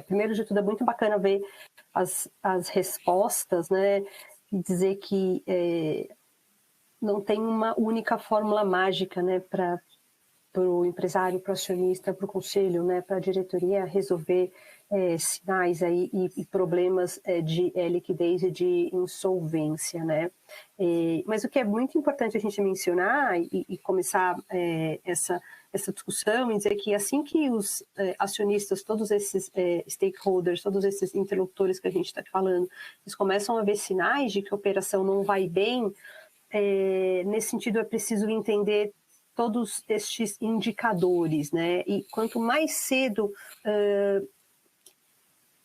primeiro de tudo, é muito bacana ver as respostas, né, e dizer que não tem uma única fórmula mágica, né, para o empresário, para o acionista, para o conselho, né, para a diretoria resolver sinais aí e problemas de liquidez e de insolvência, né? Mas o que é muito importante a gente mencionar e começar essa discussão e dizer que assim que os acionistas, todos esses stakeholders, todos esses interlocutores que a gente está falando, eles começam a ver sinais de que a operação não vai bem, nesse sentido é preciso entender todos estes indicadores, né? E quanto mais cedo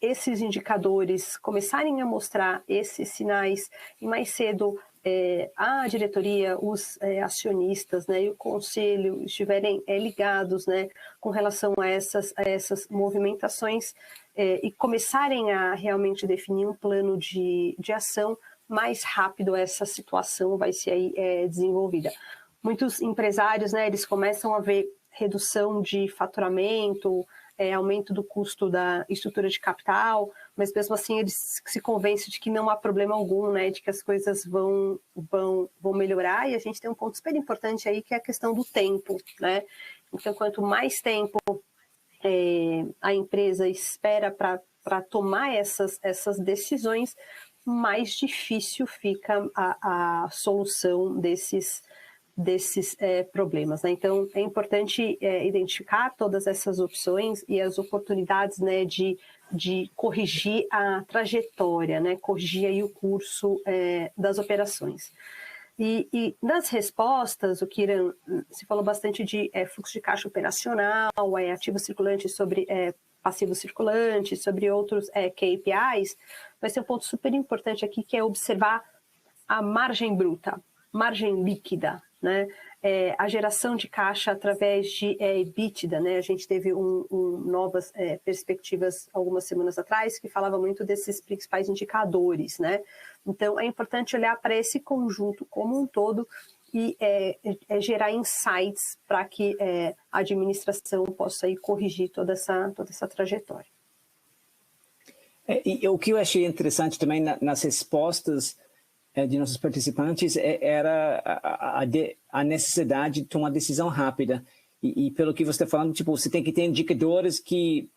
esses indicadores começarem a mostrar esses sinais, e mais cedo a diretoria, os acionistas, né, e o conselho estiverem ligados, né, com relação a essas movimentações e começarem a realmente definir um plano de ação, mais rápido essa situação vai ser aí, desenvolvida. Muitos empresários, né, eles começam a ver redução de faturamento, aumento do custo da estrutura de capital, mas mesmo assim eles se convencem de que não há problema algum, né, de que as coisas vão melhorar, e a gente tem um ponto super importante aí que é a questão do tempo, né? Então, quanto mais tempo a empresa espera para tomar essas decisões, mais difícil fica a solução desses problemas, né? Então, é importante identificar todas essas opções e as oportunidades, né, de corrigir a trajetória, né, corrigir aí o curso das operações. E nas respostas, o Kiran se falou bastante de fluxo de caixa operacional, ativo circulante sobre passivo circulante, sobre outros KPIs, mas tem um ponto super importante aqui que é observar a margem bruta, margem líquida, né? A geração de caixa através de EBITDA, né? A gente teve novas perspectivas algumas semanas atrás que falava muito desses principais indicadores, né? Então, é importante olhar para esse conjunto como um todo e gerar insights para que a administração possa aí corrigir toda essa trajetória. E o que eu achei interessante também nas respostas de nossos participantes era a necessidade de tomar decisão rápida. E pelo que você está falando, tipo, você tem que ter indicadores que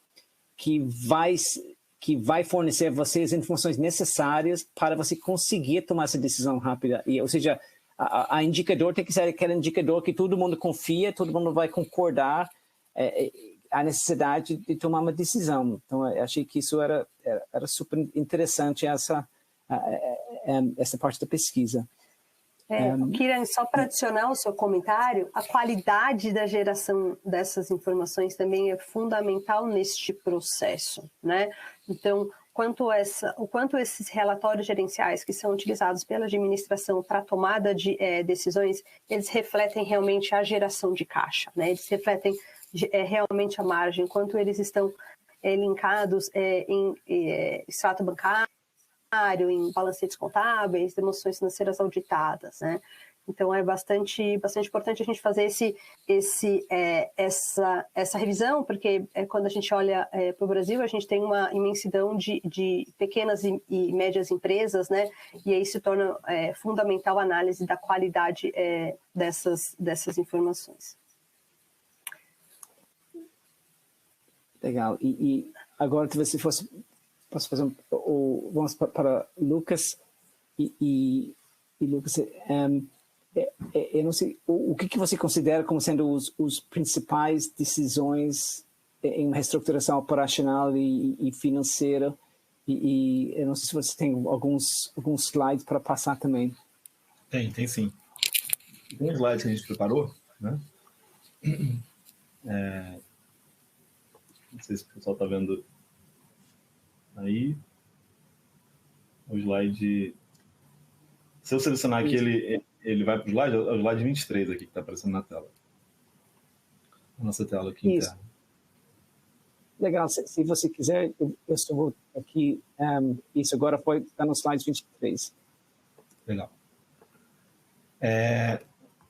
vai fornecer a você as informações necessárias para você conseguir tomar essa decisão rápida. Ou seja, a indicador tem que ser aquele indicador que todo mundo confia, todo mundo vai concordar a necessidade de tomar uma decisão. Então, eu achei que isso era super interessante, essa parte da pesquisa. Kiran, só para adicionar o seu comentário, a qualidade da geração dessas informações também é fundamental neste processo, né? Então, o quanto esses relatórios gerenciais que são utilizados pela administração para a tomada de decisões, eles refletem realmente a geração de caixa, né? Eles refletem realmente a margem, quanto eles estão linkados em extrato bancário, em balancetes contábeis, demonstrações financeiras auditadas, né? Então, é bastante importante a gente fazer essa revisão, porque quando a gente olha para o Brasil, a gente tem uma imensidão de pequenas e médias empresas, né? E aí se torna fundamental a análise da qualidade dessas informações. Legal. E agora, se fosse... Posso fazer vamos para Lucas e Lucas, eu não sei o que você considera como sendo os principais decisões em uma reestruturação operacional e financeira, e eu não sei se você tem alguns slides para passar também. Tem sim. Tem um slide que a gente preparou, né? Não sei se o pessoal está vendo aí o slide. Se eu selecionar aqui, ele vai para o slide, é o slide 23 aqui que está aparecendo na tela. A nossa tela aqui interna. Legal, se você quiser, eu estou aqui. Isso agora está no slide 23. Legal.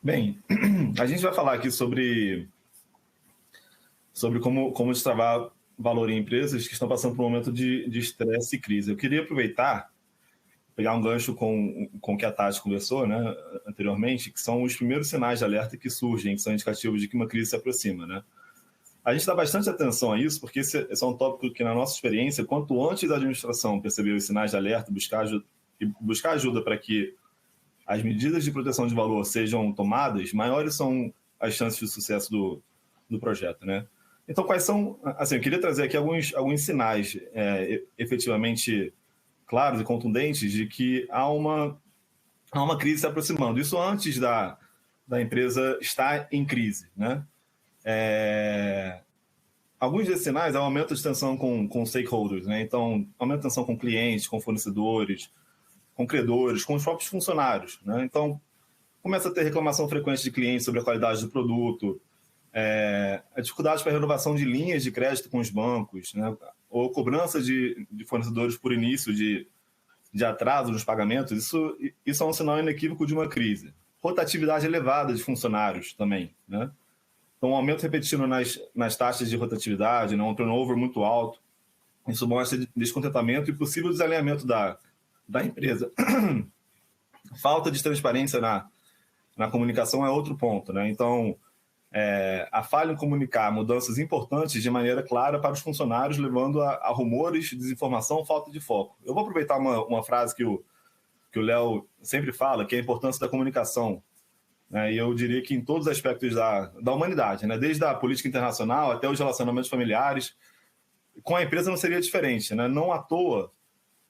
Bem, a gente vai falar aqui sobre como destravar valor em empresas que estão passando por um momento de estresse e crise. Eu queria aproveitar, pegar um gancho com o que a Tati conversou, né, anteriormente, que são os primeiros sinais de alerta que surgem, que são indicativos de que uma crise se aproxima, né? A gente dá bastante atenção a isso, porque esse é um tópico que, na nossa experiência, quanto antes da administração perceber os sinais de alerta e buscar ajuda para que as medidas de proteção de valor sejam tomadas, maiores são as chances de sucesso do projeto, né? Então, quais são... Assim, eu queria trazer aqui alguns sinais efetivamente claros e contundentes de que há uma crise se aproximando. Isso antes da empresa estar em crise, né? Alguns desses sinais é o aumento de tensão com stakeholders, né? Então, aumento de tensão com clientes, com fornecedores, com credores, com os próprios funcionários, né? Então, começa a ter reclamação frequente de clientes sobre a qualidade do produto, a dificuldade para a renovação de linhas de crédito com os bancos, né? Ou cobrança de fornecedores por início de atraso nos pagamentos. Isso é um sinal inequívoco de uma crise. Rotatividade elevada de funcionários também, né? Então, um aumento repetido nas taxas de rotatividade, né? Um turnover muito alto. Isso mostra descontentamento e possível desalinhamento da empresa. Falta de transparência na comunicação é outro ponto, né? Então, a falha em comunicar mudanças importantes de maneira clara para os funcionários, levando a rumores, desinformação, falta de foco. Eu vou aproveitar uma frase que o Léo sempre fala, que é a importância da comunicação, né? E eu diria que em todos os aspectos da humanidade, né? Desde a política internacional até os relacionamentos familiares, com a empresa não seria diferente, né? Não à toa,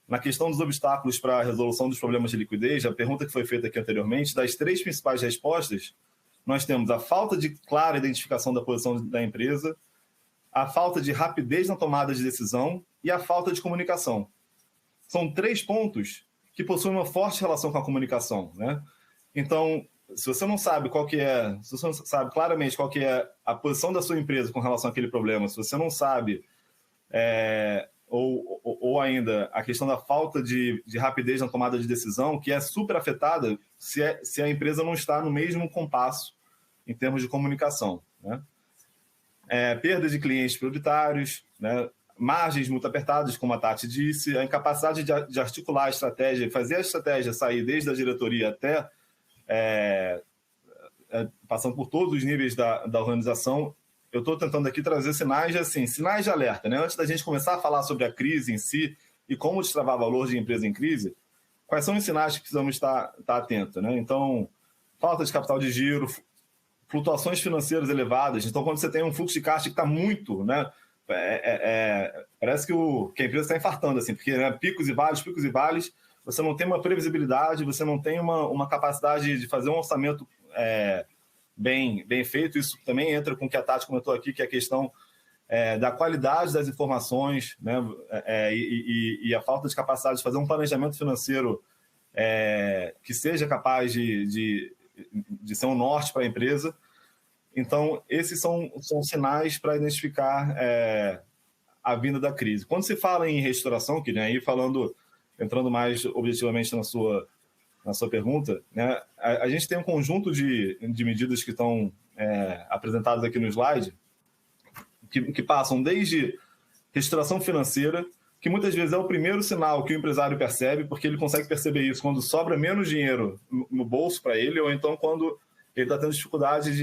na questão dos obstáculos para a resolução dos problemas de liquidez, a pergunta que foi feita aqui anteriormente, das 3 principais respostas, nós temos a falta de clara identificação da posição da empresa, a falta de rapidez na tomada de decisão e a falta de comunicação. São 3 pontos que possuem uma forte relação com a comunicação, né? Então, se você não sabe se você não sabe claramente qual que é a posição da sua empresa com relação àquele problema, se você não sabe, ou ainda a questão da falta de rapidez na tomada de decisão, que é super afetada se a empresa não está no mesmo compasso em termos de comunicação, né? Perda de clientes prioritários, né? Margens muito apertadas, como a Tati disse, a incapacidade de articular a estratégia, fazer a estratégia sair desde a diretoria até passando por todos os níveis da organização. Eu estou tentando aqui trazer sinais de alerta, né? Antes da gente começar a falar sobre a crise em si e como destravar valor de empresa em crise, quais são os sinais que precisamos estar atento, né? Então, falta de capital de giro, flutuações financeiras elevadas. Então, quando você tem um fluxo de caixa que está muito, né? Parece que a empresa está infartando, assim, porque, né, picos e vales, você não tem uma previsibilidade, você não tem uma capacidade de fazer um orçamento bem feito. Isso também entra com o que a Tati comentou aqui, que é a questão da qualidade das informações, né? E a falta de capacidade de fazer um planejamento financeiro que seja capaz de ser um norte para a empresa. Então, esses são sinais para identificar a vinda da crise. Quando se fala em restauração, que, né, aí entrando mais objetivamente na sua pergunta, né, a gente tem um conjunto de medidas que estão apresentadas aqui no slide, que passam desde restauração financeira, que muitas vezes é o primeiro sinal que o empresário percebe, porque ele consegue perceber isso quando sobra menos dinheiro no bolso para ele, ou então quando ele está tendo dificuldade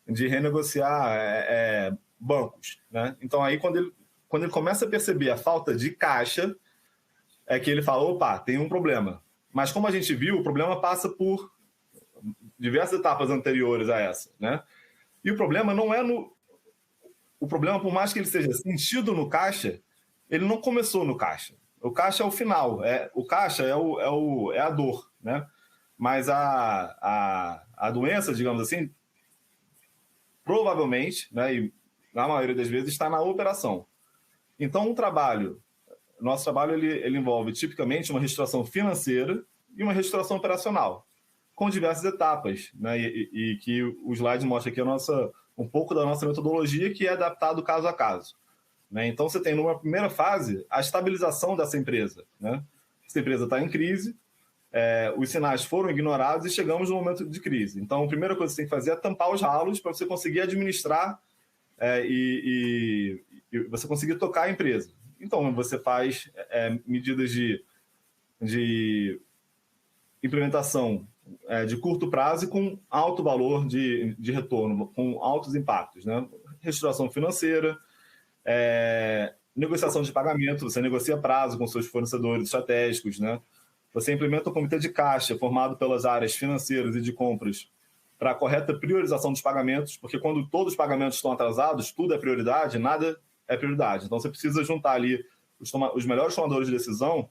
de renegociar bancos, né? Então, aí, quando ele começa a perceber a falta de caixa, é que ele fala, opa, tem um problema. Mas, como a gente viu, o problema passa por diversas etapas anteriores a essa, né? E o problema não é O problema, por mais que ele seja sentido no caixa, ele não começou no caixa. O caixa é o final. O caixa é a dor, né? Mas a doença, digamos assim, provavelmente, né, e na maioria das vezes, está na operação. Então, nosso trabalho ele envolve tipicamente uma reestruturação financeira e uma reestruturação operacional, com diversas etapas, né? E que o slide mostra aqui um pouco da nossa metodologia, que é adaptado caso a caso, né? Então, você tem, numa primeira fase, a estabilização dessa empresa, né? Essa empresa está em crise, os sinais foram ignorados e chegamos no momento de crise. Então, a primeira coisa que você tem que fazer é tampar os ralos para você conseguir administrar e e você conseguir tocar a empresa. Então, você faz medidas de implementação de curto prazo e com alto valor de retorno, com altos impactos, né? Reestruturação financeira, negociação de pagamento, você negocia prazo com seus fornecedores estratégicos, né? Você implementa um comitê de caixa formado pelas áreas financeiras e de compras para a correta priorização dos pagamentos, porque quando todos os pagamentos estão atrasados, tudo é prioridade, nada é prioridade. Então, você precisa juntar ali os melhores tomadores de decisão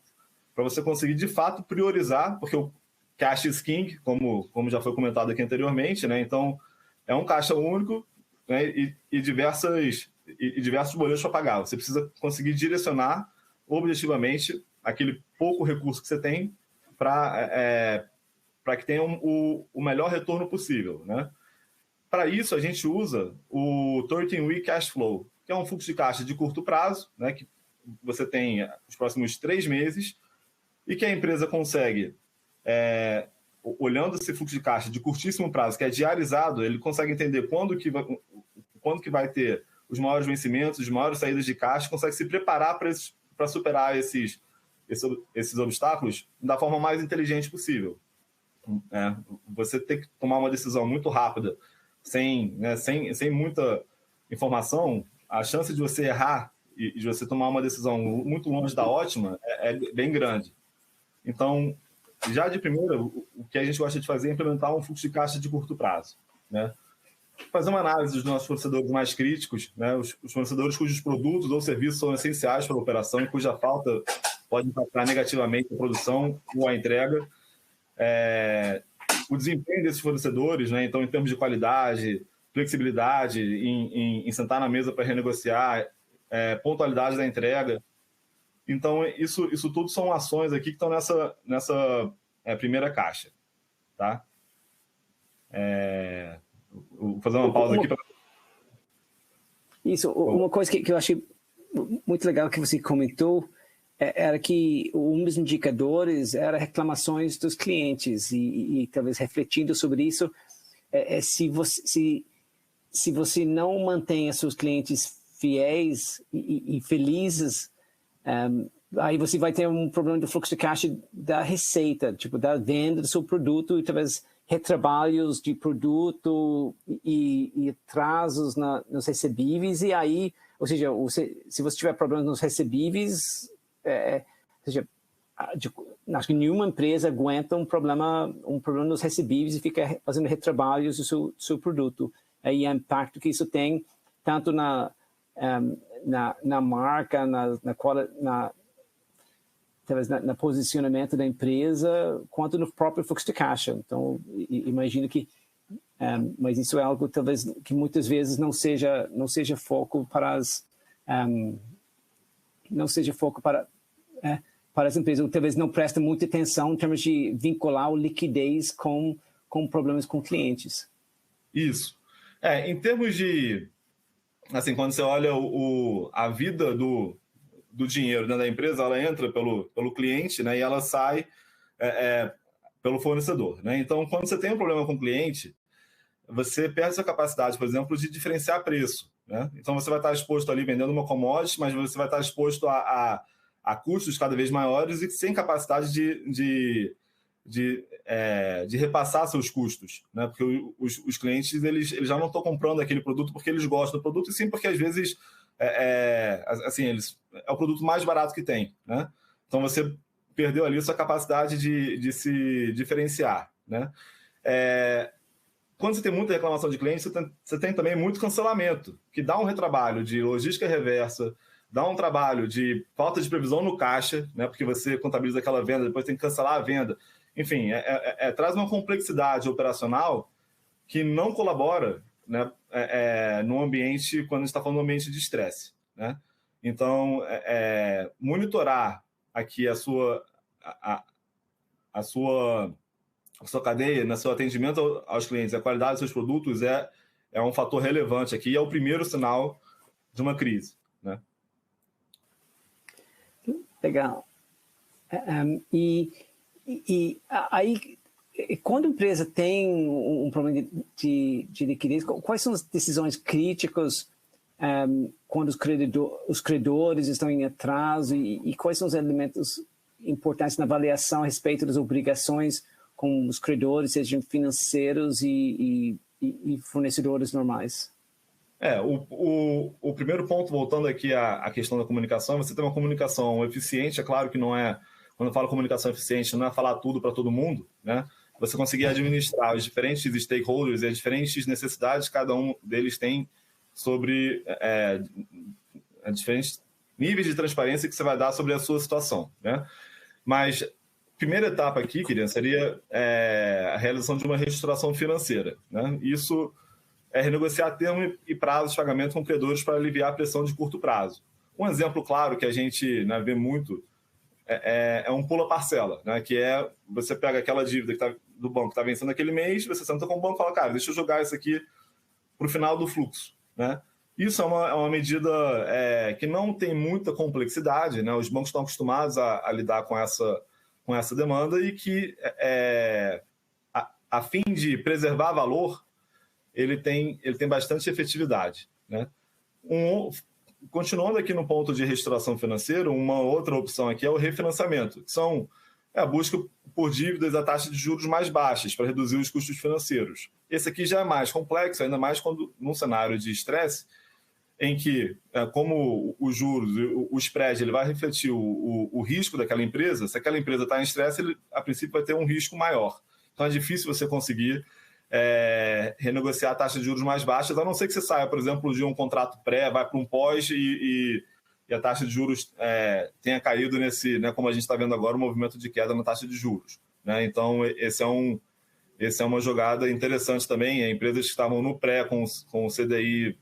para você conseguir, de fato, priorizar, porque o cash is king, como já foi comentado aqui anteriormente, né? Então, é um caixa único, né? e diversos boletos para pagar. Você precisa conseguir direcionar objetivamente aquele pouco recurso que você tem para que tenha o melhor retorno possível, né? Para isso, a gente usa o 13-week cash flow, que é um fluxo de caixa de curto prazo, né? Que você tem os próximos 3 meses e que a empresa consegue, olhando esse fluxo de caixa de curtíssimo prazo, que é diarizado, ele consegue entender quando que vai ter os maiores vencimentos, as maiores saídas de caixa, consegue se preparar para superar esses obstáculos da forma mais inteligente possível. Você tem que tomar uma decisão muito rápida, sem muita informação, a chance de você errar e de você tomar uma decisão muito longe da ótima é bem grande. Então, já de primeira, o que a gente gosta de fazer é implementar um fluxo de caixa de curto prazo, né? Fazer uma análise dos nossos fornecedores mais críticos, né? Os fornecedores cujos produtos ou serviços são essenciais para a operação e cuja falta pode impactar negativamente a produção ou a entrega. O desempenho desses fornecedores, né? Então, em termos de qualidade, flexibilidade, em sentar na mesa para renegociar, pontualidade da entrega. Então, isso tudo são ações aqui que estão nessa primeira caixa. Tá? Vou fazer uma pausa aqui. Isso, uma coisa que eu achei muito legal que você comentou era que um dos indicadores era reclamações dos clientes e talvez refletindo sobre isso, se você não mantém os seus clientes fiéis e felizes, aí você vai ter um problema do fluxo de caixa da receita, tipo da venda do seu produto e talvez retrabalhos de produto e atrasos nos recebíveis, e aí, ou seja, se você tiver problemas nos recebíveis, ou seja, acho que nenhuma empresa aguenta um problema nos recebíveis e fica fazendo retrabalhos do seu produto. Aí o impacto que isso tem tanto na marca, talvez no posicionamento da empresa, quanto no próprio fluxo de caixa. Então, imagino que, mas isso é algo talvez que muitas vezes não seja foco para as empresas, ou talvez não presta muita atenção em termos de vincular a liquidez com problemas com clientes. Isso. Em termos de, assim, quando você olha a vida do dinheiro dentro da empresa, ela entra pelo cliente, né, e ela sai pelo fornecedor, né? Então, quando você tem um problema com o cliente, você perde sua capacidade, por exemplo, de diferenciar preço, né? Então, você vai estar exposto ali vendendo uma commodity, mas você vai estar exposto a custos cada vez maiores e sem capacidade de repassar seus custos, né? Porque os clientes eles já não estão comprando aquele produto porque eles gostam do produto, e sim porque às vezes assim, é o produto mais barato que tem, né? Então você perdeu ali a sua capacidade de se diferenciar, né? Quando você tem muita reclamação de cliente, você tem também muito cancelamento, que dá um retrabalho de logística reversa, dá um trabalho de falta de previsão no caixa, né? Porque você contabiliza aquela venda, depois tem que cancelar a venda. Enfim, traz uma complexidade operacional que não colabora, né, no ambiente, quando a gente está falando de um ambiente de estresse, né? Então, monitorar aqui a sua cadeia, no seu atendimento aos clientes, a qualidade dos seus produtos é um fator relevante aqui, é o primeiro sinal de uma crise, né? Legal. E aí, quando a empresa tem um problema de liquidez, quais são as decisões críticas quando os credores estão em atraso e quais são os elementos importantes na avaliação a respeito das obrigações com os credores, sejam financeiros e fornecedores normais? O primeiro ponto, voltando aqui à questão da comunicação, você tem uma comunicação eficiente, é claro que não é, quando eu falo comunicação eficiente, não é falar tudo para todo mundo, né? Você conseguir administrar os diferentes stakeholders e as diferentes necessidades que cada um deles tem sobre diferentes níveis de transparência que você vai dar sobre a sua situação, né? Mas a primeira etapa aqui, querida, seria a realização de uma reestruturação financeira, né? Isso é renegociar termo e prazo de pagamento com credores para aliviar a pressão de curto prazo. Um exemplo claro que a gente, né, vê muito é um pula-parcela, né, que é você pega aquela dívida do banco que está vencendo aquele mês, você senta com o banco e fala, cara, deixa eu jogar isso aqui para o final do fluxo, né? Isso é uma medida que não tem muita complexidade, né? Os bancos estão acostumados a lidar com essa demanda e que, a fim de preservar valor, ele tem bastante efetividade, né? Continuando aqui no ponto de reestruturação financeira, uma outra opção aqui é o refinanciamento, que são a busca por dívidas a taxa de juros mais baixas para reduzir os custos financeiros. Esse aqui já é mais complexo, ainda mais quando num cenário de estresse, em que, como os juros, o spread, ele vai refletir o risco daquela empresa. Se aquela empresa está em estresse, ele, a princípio, vai ter um risco maior. Então, é difícil você conseguir renegociar a taxa de juros mais baixas, a não ser que você saia, por exemplo, de um contrato pré, vai para um pós e a taxa de juros tenha caído nesse, né, como a gente está vendo agora, o movimento de queda na taxa de juros, né? Então, esse é uma jogada interessante também. Empresas que estavam no pré com o CDI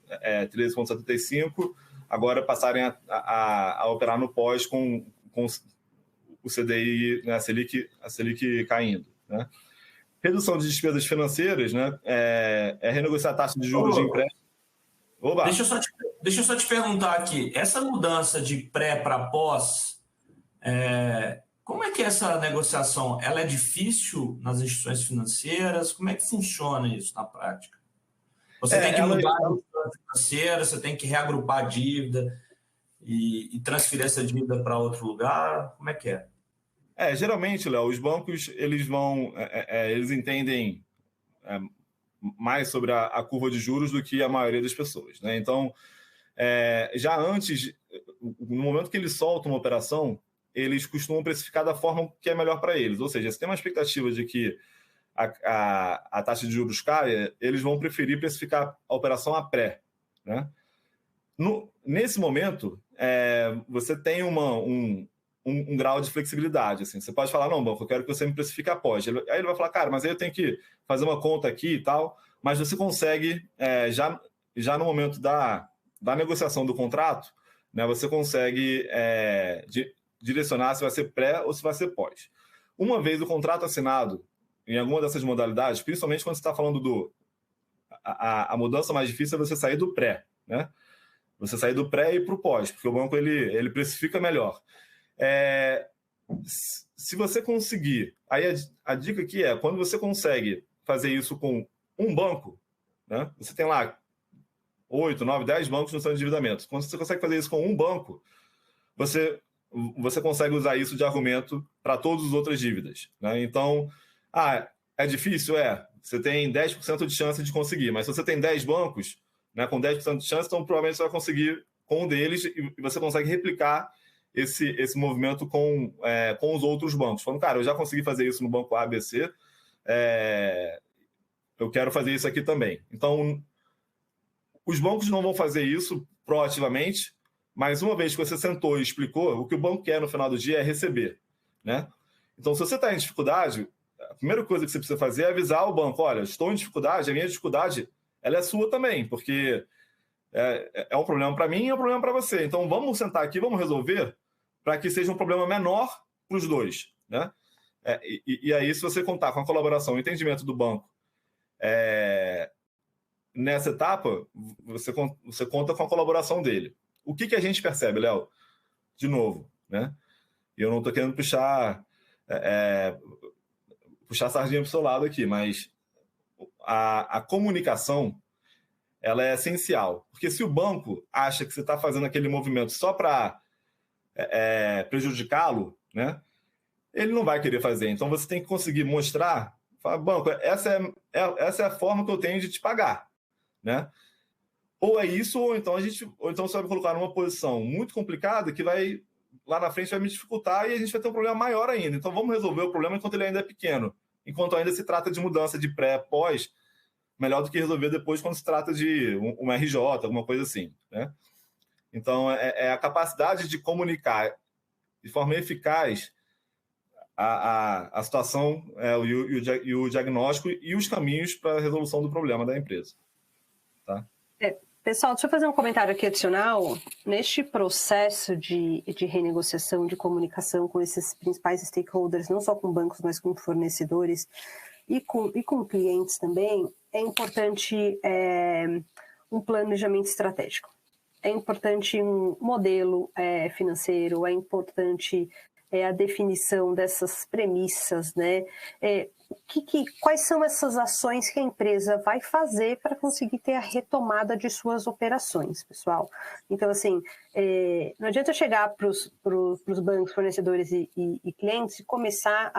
13,75, agora passarem a operar no pós com o CDI, né, a Selic caindo, né? Redução de despesas financeiras, né, renegociar a taxa de juros de empréstimo. Oba. Deixa eu só te perguntar aqui, essa mudança de pré para pós, como é que é essa negociação? Ela é difícil nas instituições financeiras? Como é que funciona isso na prática? Você tem que mudar a instituição financeira, você tem que reagrupar a dívida e transferir essa dívida para outro lugar? Como é que é? Geralmente, Léo, os bancos eles entendem mais sobre a curva de juros do que a maioria das pessoas, né? Então, já antes, no momento que eles soltam uma operação, eles costumam precificar da forma que é melhor para eles. Ou seja, se tem uma expectativa de que a taxa de juros caia, eles vão preferir precificar a operação a pré, né? Nesse momento, você tem um grau de flexibilidade. Assim. Você pode falar, não, banco, eu quero que você me precifique após. Aí ele vai falar, cara, mas aí eu tenho que fazer uma conta aqui e tal. Mas você consegue, já no momento da negociação do contrato, né, você consegue direcionar se vai ser pré ou se vai ser pós. Uma vez o contrato assinado, em alguma dessas modalidades, principalmente quando você está falando a mudança mais difícil é você sair do pré, né? Você sair do pré e ir para o pós, porque o banco ele precifica melhor. Se você conseguir, aí a dica aqui quando você consegue fazer isso com um banco, né, você tem lá 8, 9, 10 bancos no seu endividamento. Quando você consegue fazer isso com um banco, você consegue usar isso de argumento para todas as outras dívidas, né? Então, é difícil? Você tem 10% de chance de conseguir, mas se você tem 10 bancos, né, com 10% de chance, então provavelmente você vai conseguir com um deles e você consegue replicar esse movimento com os outros bancos. Falando, cara, eu já consegui fazer isso no banco ABC, eu quero fazer isso aqui também. Então, os bancos não vão fazer isso proativamente, mas uma vez que você sentou e explicou, o que o banco quer no final do dia é receber, né? Então, se você está em dificuldade, a primeira coisa que você precisa fazer é avisar o banco, olha, estou em dificuldade, a minha dificuldade ela é sua também, porque é um problema para mim e é um problema para você. Então, vamos sentar aqui, vamos resolver para que seja um problema menor para os dois, né? E aí, se você contar com a colaboração, o entendimento do banco nessa etapa, você conta com a colaboração dele. O que a gente percebe, Léo? De novo, né? E eu não estou querendo puxar a sardinha para o seu lado aqui, mas a comunicação ela é essencial. Porque se o banco acha que você está fazendo aquele movimento só para prejudicá-lo, né, ele não vai querer fazer. Então, você tem que conseguir mostrar, falar, banco, essa é a forma que eu tenho de te pagar, né? Ou é isso, ou então você vai me colocar numa posição muito complicada que vai, lá na frente, vai me dificultar e a gente vai ter um problema maior ainda. Então, vamos resolver o problema enquanto ele ainda é pequeno. Enquanto ainda se trata de mudança de pré, pós, melhor do que resolver depois quando se trata de um RJ, alguma coisa assim, né? Então, é a capacidade de comunicar de forma eficaz a situação e o diagnóstico e os caminhos para a resolução do problema da empresa. Tá? Pessoal, deixa eu fazer um comentário aqui adicional. Neste processo de renegociação, de comunicação com esses principais stakeholders, não só com bancos, mas com fornecedores e com clientes também, é importante um planejamento estratégico. É importante um modelo financeiro, é importante a definição dessas premissas, né? Quais são essas ações que a empresa vai fazer para conseguir ter a retomada de suas operações, pessoal? Então, assim, não adianta chegar para os bancos, fornecedores e clientes e começar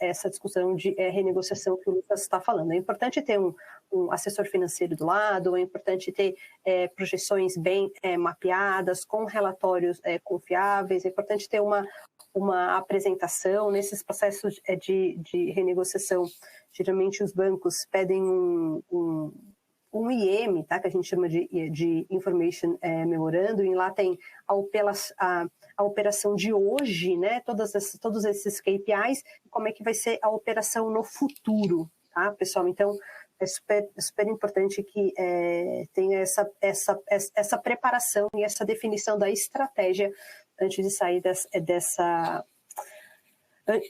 essa discussão de renegociação que o Lucas está falando. É importante ter um assessor financeiro do lado, é importante ter projeções bem mapeadas, com relatórios confiáveis, é importante ter uma apresentação nesses processos de renegociação. Geralmente os bancos pedem um IM, tá? Que a gente chama de Information Memorandum, e lá tem a operação de hoje, né? Todos esses KPIs, como é que vai ser a operação no futuro, tá, pessoal? Então, é super importante que tenha essa preparação e essa definição da estratégia antes de sair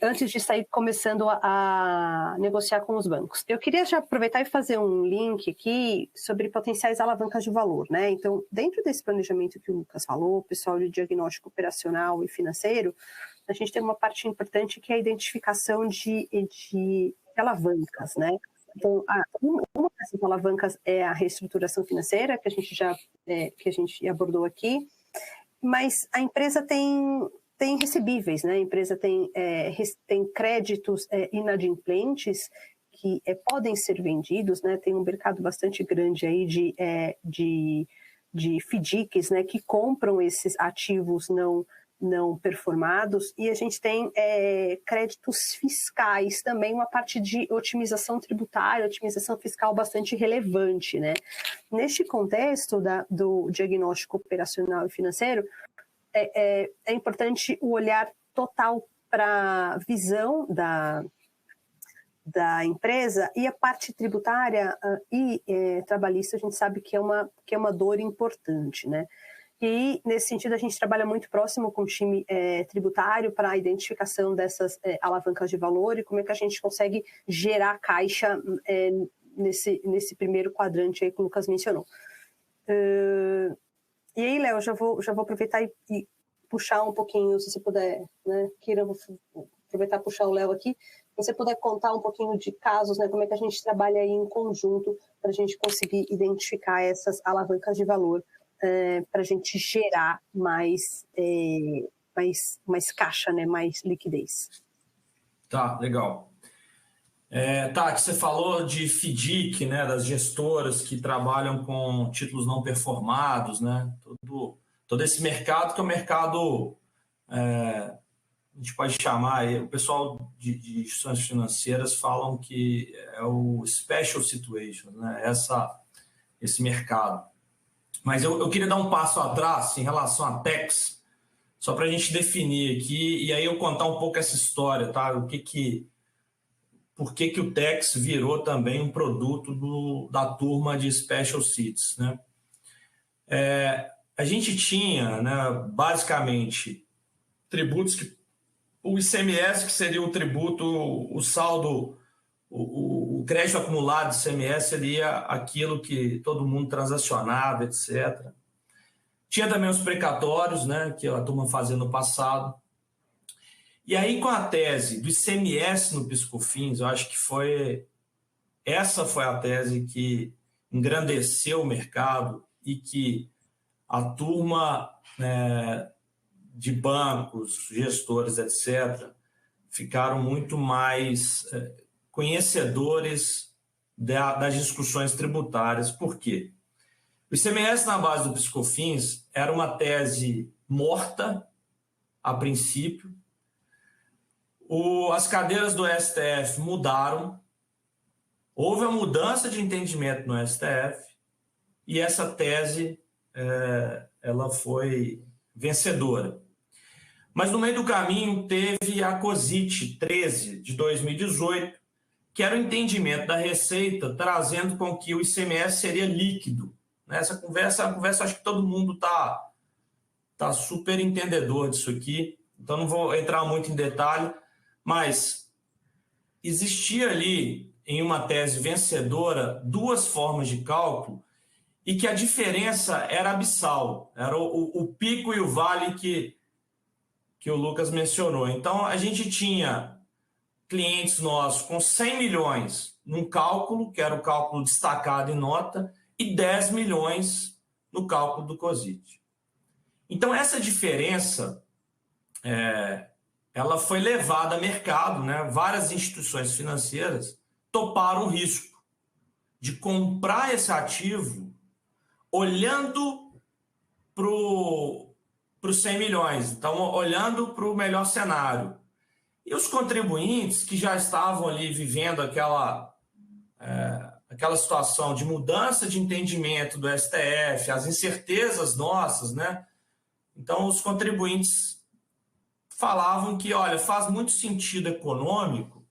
antes de sair começando a negociar com os bancos. Eu queria já aproveitar e fazer um link aqui sobre potenciais alavancas de valor, né? Então, dentro desse planejamento que o Lucas falou, pessoal de diagnóstico operacional e financeiro, a gente tem uma parte importante que é a identificação de alavancas, né? Então, uma dessas alavancas é a reestruturação financeira, que a gente abordou aqui, mas a empresa tem recebíveis, né? A empresa tem créditos inadimplentes que podem ser vendidos, né? Tem um mercado bastante grande aí de FDICs, né? Que compram esses ativos não performados, e a gente tem créditos fiscais também, uma parte de otimização tributária, otimização fiscal bastante relevante, né? Neste contexto do diagnóstico operacional e financeiro, é importante o olhar total para a visão da empresa, e a parte tributária e trabalhista a gente sabe que é uma dor importante, né? E, nesse sentido, a gente trabalha muito próximo com o time tributário para a identificação dessas alavancas de valor e como é que a gente consegue gerar caixa nesse primeiro quadrante aí que o Lucas mencionou. E aí, Léo, já vou aproveitar e puxar um pouquinho, se você puder, né, Kira, vou aproveitar e puxar o Léo aqui, se você puder contar um pouquinho de casos, né, como é que a gente trabalha aí em conjunto para a gente conseguir identificar essas alavancas de valor, para a gente gerar mais caixa, né, mais liquidez. Tá, legal. Tati, você falou de FDIC, né, das gestoras que trabalham com títulos não performados, né, todo esse mercado que é um mercado, a gente pode chamar, o pessoal de instituições financeiras falam que é o special situation, né, esse mercado. Mas eu queria dar um passo atrás em relação à Tex, só para a gente definir aqui, e aí eu contar um pouco essa história, tá? Por que o Tex virou também um produto da turma de Special Situations, né? A gente tinha, né, basicamente, tributos o ICMS, que seria o tributo, o saldo, o crédito acumulado de ICMS seria aquilo que todo mundo transacionava, etc. Tinha também os precatórios, né, que a turma fazia no passado. E aí, com a tese do ICMS no PIS/COFINS, eu acho que essa foi a tese que engrandeceu o mercado e que a turma de bancos, gestores, etc., ficaram muito mais conhecedores das discussões tributárias. Por quê? O ICMS na base do PIS/COFINS era uma tese morta, a princípio. As cadeiras do STF mudaram, houve a mudança de entendimento no STF e essa tese ela foi vencedora. Mas no meio do caminho teve a COSIT 13 de 2018, que era o entendimento da Receita trazendo com que o ICMS seria líquido. Essa conversa acho que todo mundo tá super entendedor disso aqui, então não vou entrar muito em detalhe, mas existia ali, em uma tese vencedora, duas formas de cálculo e que a diferença era abissal, era o pico e o vale que o Lucas mencionou. Então, a gente tinha clientes nossos com 100 milhões num cálculo, que era o cálculo destacado em nota, e 10 milhões no cálculo do COSIT. Então, essa diferença ela foi levada a mercado, né? Várias instituições financeiras toparam o risco de comprar esse ativo olhando para os 100 milhões, então olhando para o melhor cenário. E os contribuintes que já estavam ali vivendo aquela situação de mudança de entendimento do STF, as incertezas nossas, né? Então, os contribuintes falavam que, olha, faz muito sentido econômico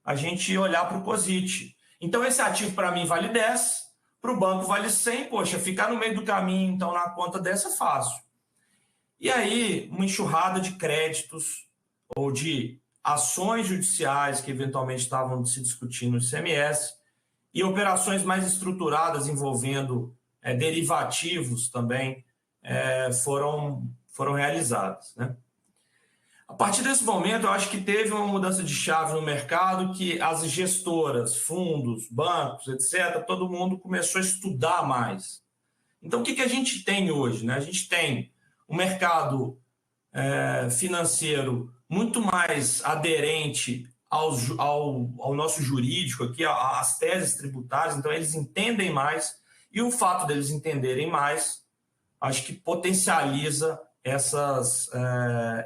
a gente olhar para o COSIT. Então, esse ativo para mim vale 10, para o banco vale 100, poxa, ficar no meio do caminho, então, na conta dessa é fácil. E aí, uma enxurrada de créditos ou de ações judiciais que eventualmente estavam se discutindo no ICMS e operações mais estruturadas envolvendo derivativos também foram realizadas, né? A partir desse momento, eu acho que teve uma mudança de chave no mercado que as gestoras, fundos, bancos, etc., todo mundo começou a estudar mais. Então, o que a gente tem hoje, né? A gente tem um mercado financeiro muito mais aderente ao nosso jurídico aqui, às teses tributárias, então eles entendem mais, e o fato deles entenderem mais, acho que potencializa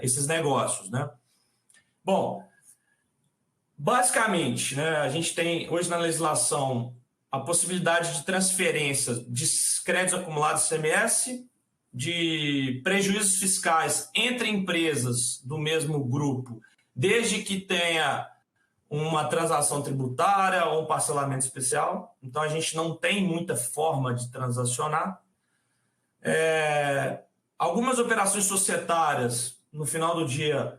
esses negócios, né? Bom, basicamente, né, a gente tem hoje na legislação a possibilidade de transferência de créditos acumulados ICMS, de prejuízos fiscais entre empresas do mesmo grupo, desde que tenha uma transação tributária ou um parcelamento especial. Então, a gente não tem muita forma de transacionar. Algumas operações societárias, no final do dia,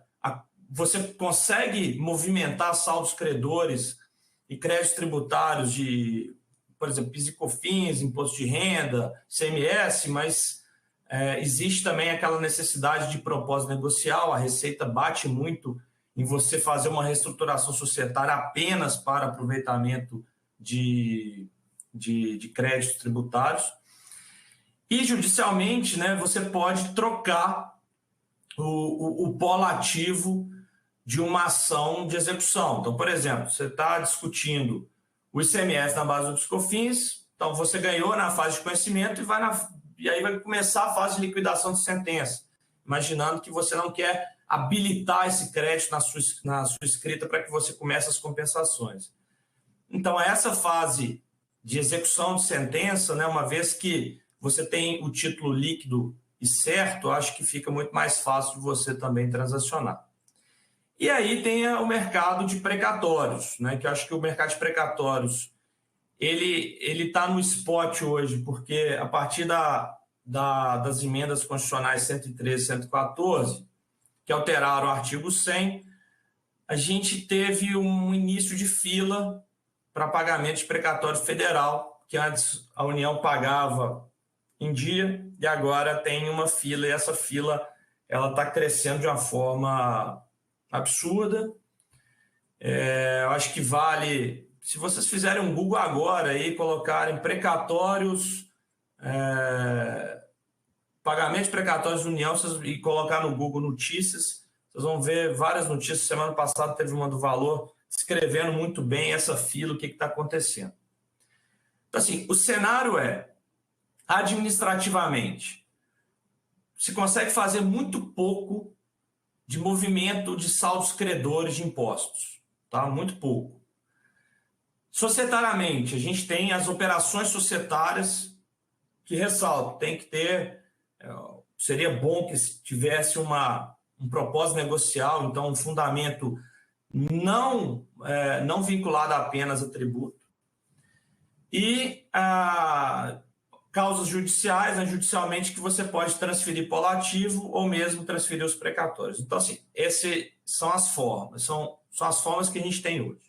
você consegue movimentar saldos credores e créditos tributários de, por exemplo, PIS e COFINS, imposto de renda, ICMS, mas existe também aquela necessidade de propósito negocial. A Receita bate muito em você fazer uma reestruturação societária apenas para aproveitamento de créditos tributários. E, judicialmente, né, você pode trocar o polo ativo de uma ação de execução. Então, por exemplo, você está discutindo o ICMS na base do PIS/COFINS, então você ganhou na fase de conhecimento e aí vai começar a fase de liquidação de sentença, imaginando que você não quer habilitar esse crédito na sua escrita para que você comece as compensações. Então, essa fase de execução de sentença, né, uma vez que você tem o título líquido e certo, acho que fica muito mais fácil de você também transacionar. E aí tem o mercado de precatórios, né, que eu acho que o mercado de precatórios ele está no spot hoje, porque a partir das emendas constitucionais 113 e 114, que alteraram o artigo 100, a gente teve um início de fila para pagamento de precatório federal, que antes a União pagava em dia, e agora tem uma fila, e essa fila está crescendo de uma forma absurda. Eu acho que vale, se vocês fizerem um Google agora e colocarem precatórios, pagamento de precatórios de União, e colocar no Google notícias, vocês vão ver várias notícias. Semana passada teve uma do Valor descrevendo muito bem essa fila, o que está acontecendo. Então, assim, o cenário é, administrativamente, se consegue fazer muito pouco de movimento de saldos credores de impostos, tá? Muito pouco. Societariamente, a gente tem as operações societárias que ressalto, tem que ter, seria bom que tivesse um propósito negocial, então um fundamento não vinculado apenas a tributo. E causas judiciais, né, judicialmente, que você pode transferir polo ativo ou mesmo transferir os precatórios. Então, assim, essas são as formas, são as formas que a gente tem hoje.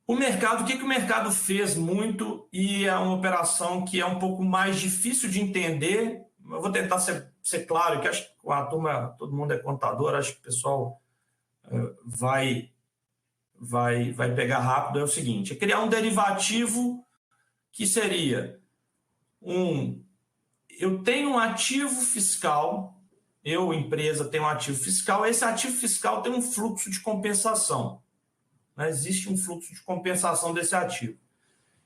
O mercado, o que o mercado fez muito, e é uma operação que é um pouco mais difícil de entender. Eu vou tentar ser claro, que acho que a turma, todo mundo é contador, acho que o pessoal vai pegar rápido. É o seguinte, é criar um derivativo que seria eu tenho um ativo fiscal, empresa, tenho um ativo fiscal, esse ativo fiscal tem um fluxo de compensação. Né? Existe um fluxo de compensação desse ativo.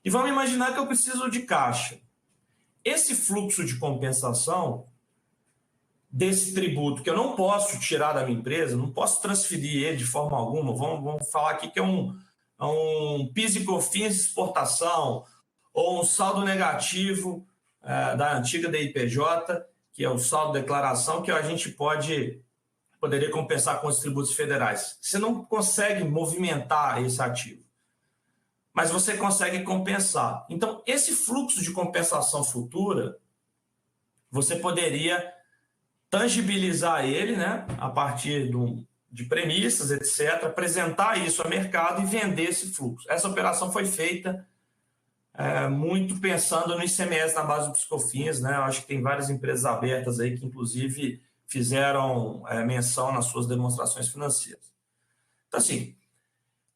E vamos imaginar que eu preciso de caixa. Esse fluxo de compensação desse tributo, que eu não posso tirar da minha empresa, não posso transferir ele de forma alguma, vamos falar aqui que é um PIS e COFINS de exportação, ou um saldo negativo da antiga DIPJ, que é o saldo de declaração, que a gente poderia compensar com os tributos federais. Você não consegue movimentar esse ativo, mas você consegue compensar. Então, esse fluxo de compensação futura, você poderia tangibilizar ele, né, a partir de premissas, etc., apresentar isso ao mercado e vender esse fluxo. Essa operação foi feita muito pensando no ICMS na base do PIS/COFINS, né? Eu acho que tem várias empresas abertas aí que, inclusive, fizeram menção nas suas demonstrações financeiras. Então, assim,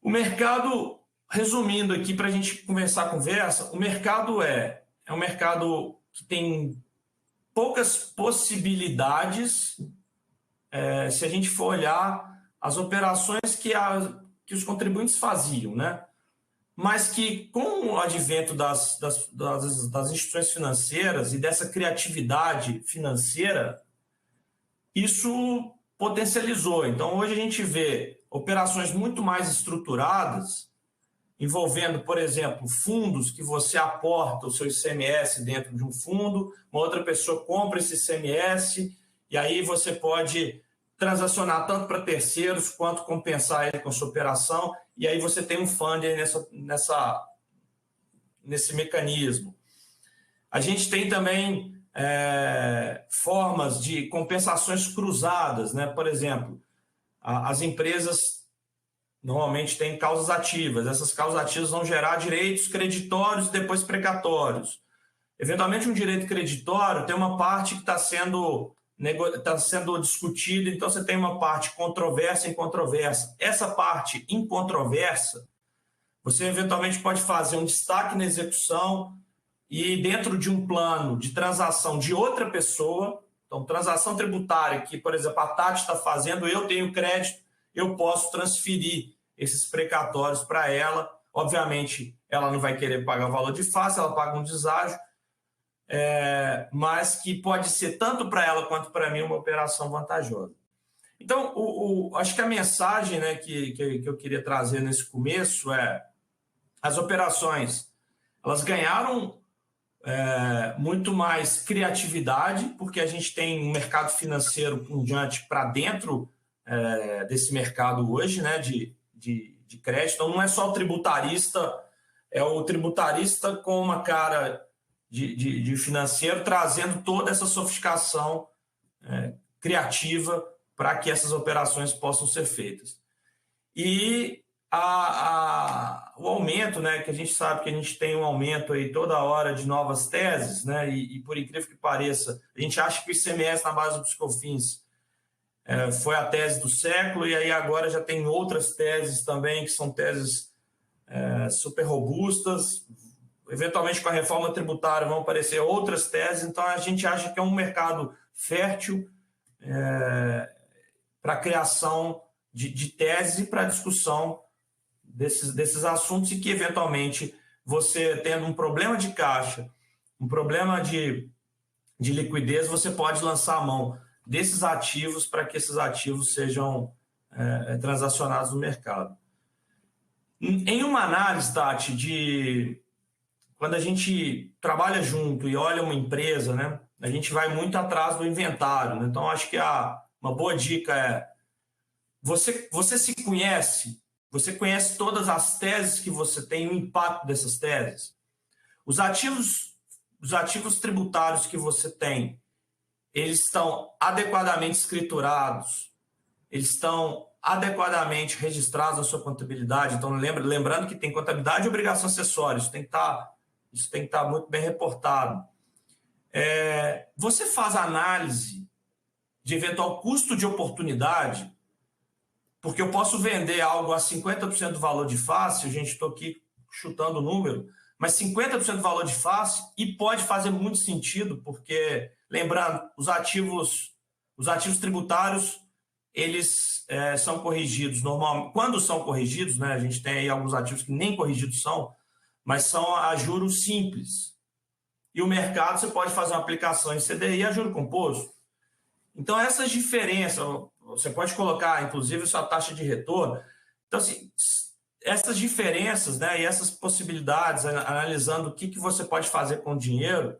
o mercado, resumindo aqui para a gente começar a conversa, o mercado é um mercado que tem poucas possibilidades, se a gente for olhar as operações que os contribuintes faziam, né? Mas que, com o advento das instituições financeiras e dessa criatividade financeira, isso potencializou. Então, hoje a gente vê operações muito mais estruturadas, envolvendo, por exemplo, fundos que você aporta o seu ICMS dentro de um fundo, uma outra pessoa compra esse ICMS, e aí você pode transacionar tanto para terceiros quanto compensar ele com a sua operação, e aí você tem um fundo aí nesse mecanismo. A gente tem também formas de compensações cruzadas, né? Por exemplo, as empresas normalmente têm causas ativas. Essas causas ativas vão gerar direitos creditórios e depois precatórios. Eventualmente, um direito creditório tem uma parte que está sendo discutida, então você tem uma parte controversa e incontroversa. Essa parte incontroversa, você eventualmente pode fazer um destaque na execução e dentro de um plano de transação de outra pessoa, então transação tributária que, por exemplo, a Tati está fazendo, eu tenho crédito, eu posso transferir esses precatórios para ela. Obviamente, ela não vai querer pagar o valor de face, ela paga um deságio, mas que pode ser tanto para ela quanto para mim uma operação vantajosa. Então, acho que a mensagem, né, que eu queria trazer nesse começo as operações, elas ganharam muito mais criatividade, porque a gente tem um mercado financeiro punjante para dentro desse mercado hoje, né, de crédito. Então, não é só o tributarista, é o tributarista com uma cara de financeiro, trazendo toda essa sofisticação criativa para que essas operações possam ser feitas. E o aumento, né, que a gente sabe que a gente tem um aumento aí toda hora de novas teses, né, e por incrível que pareça, a gente acha que o ICMS na base do PIS/COFINS foi a tese do século, e aí agora já tem outras teses também, que são teses super robustas. Eventualmente, com a reforma tributária, vão aparecer outras teses. Então, a gente acha que é um mercado fértil para a criação de teses e para a discussão desses assuntos, e que, eventualmente, você tendo um problema de caixa, um problema de liquidez, você pode lançar a mão desses ativos para que esses ativos sejam transacionados no mercado. Em uma análise, Tati, quando a gente trabalha junto e olha uma empresa, né, a gente vai muito atrás do inventário, né? Então, acho que uma boa dica é: você se conhece, você conhece todas as teses que você tem, o impacto dessas teses. Os ativos tributários que você tem, eles estão adequadamente escriturados, eles estão adequadamente registrados na sua contabilidade. Então, lembrando que tem contabilidade e obrigação acessória, isso tem que estar muito bem reportado. Você faz análise de eventual custo de oportunidade, porque eu posso vender algo a 50% do valor de face, gente, estou aqui chutando o número, mas 50% do valor de face, e pode fazer muito sentido, porque, lembrando, os ativos tributários, eles são corrigidos normalmente. Quando são corrigidos, né, a gente tem aí alguns ativos que nem corrigidos são, mas são a juros simples. E o mercado, você pode fazer uma aplicação em CDI a juro composto. Então, essas diferenças, você pode colocar, inclusive, sua taxa de retorno. Então, assim, essas diferenças, né, e essas possibilidades, analisando o que você pode fazer com o dinheiro,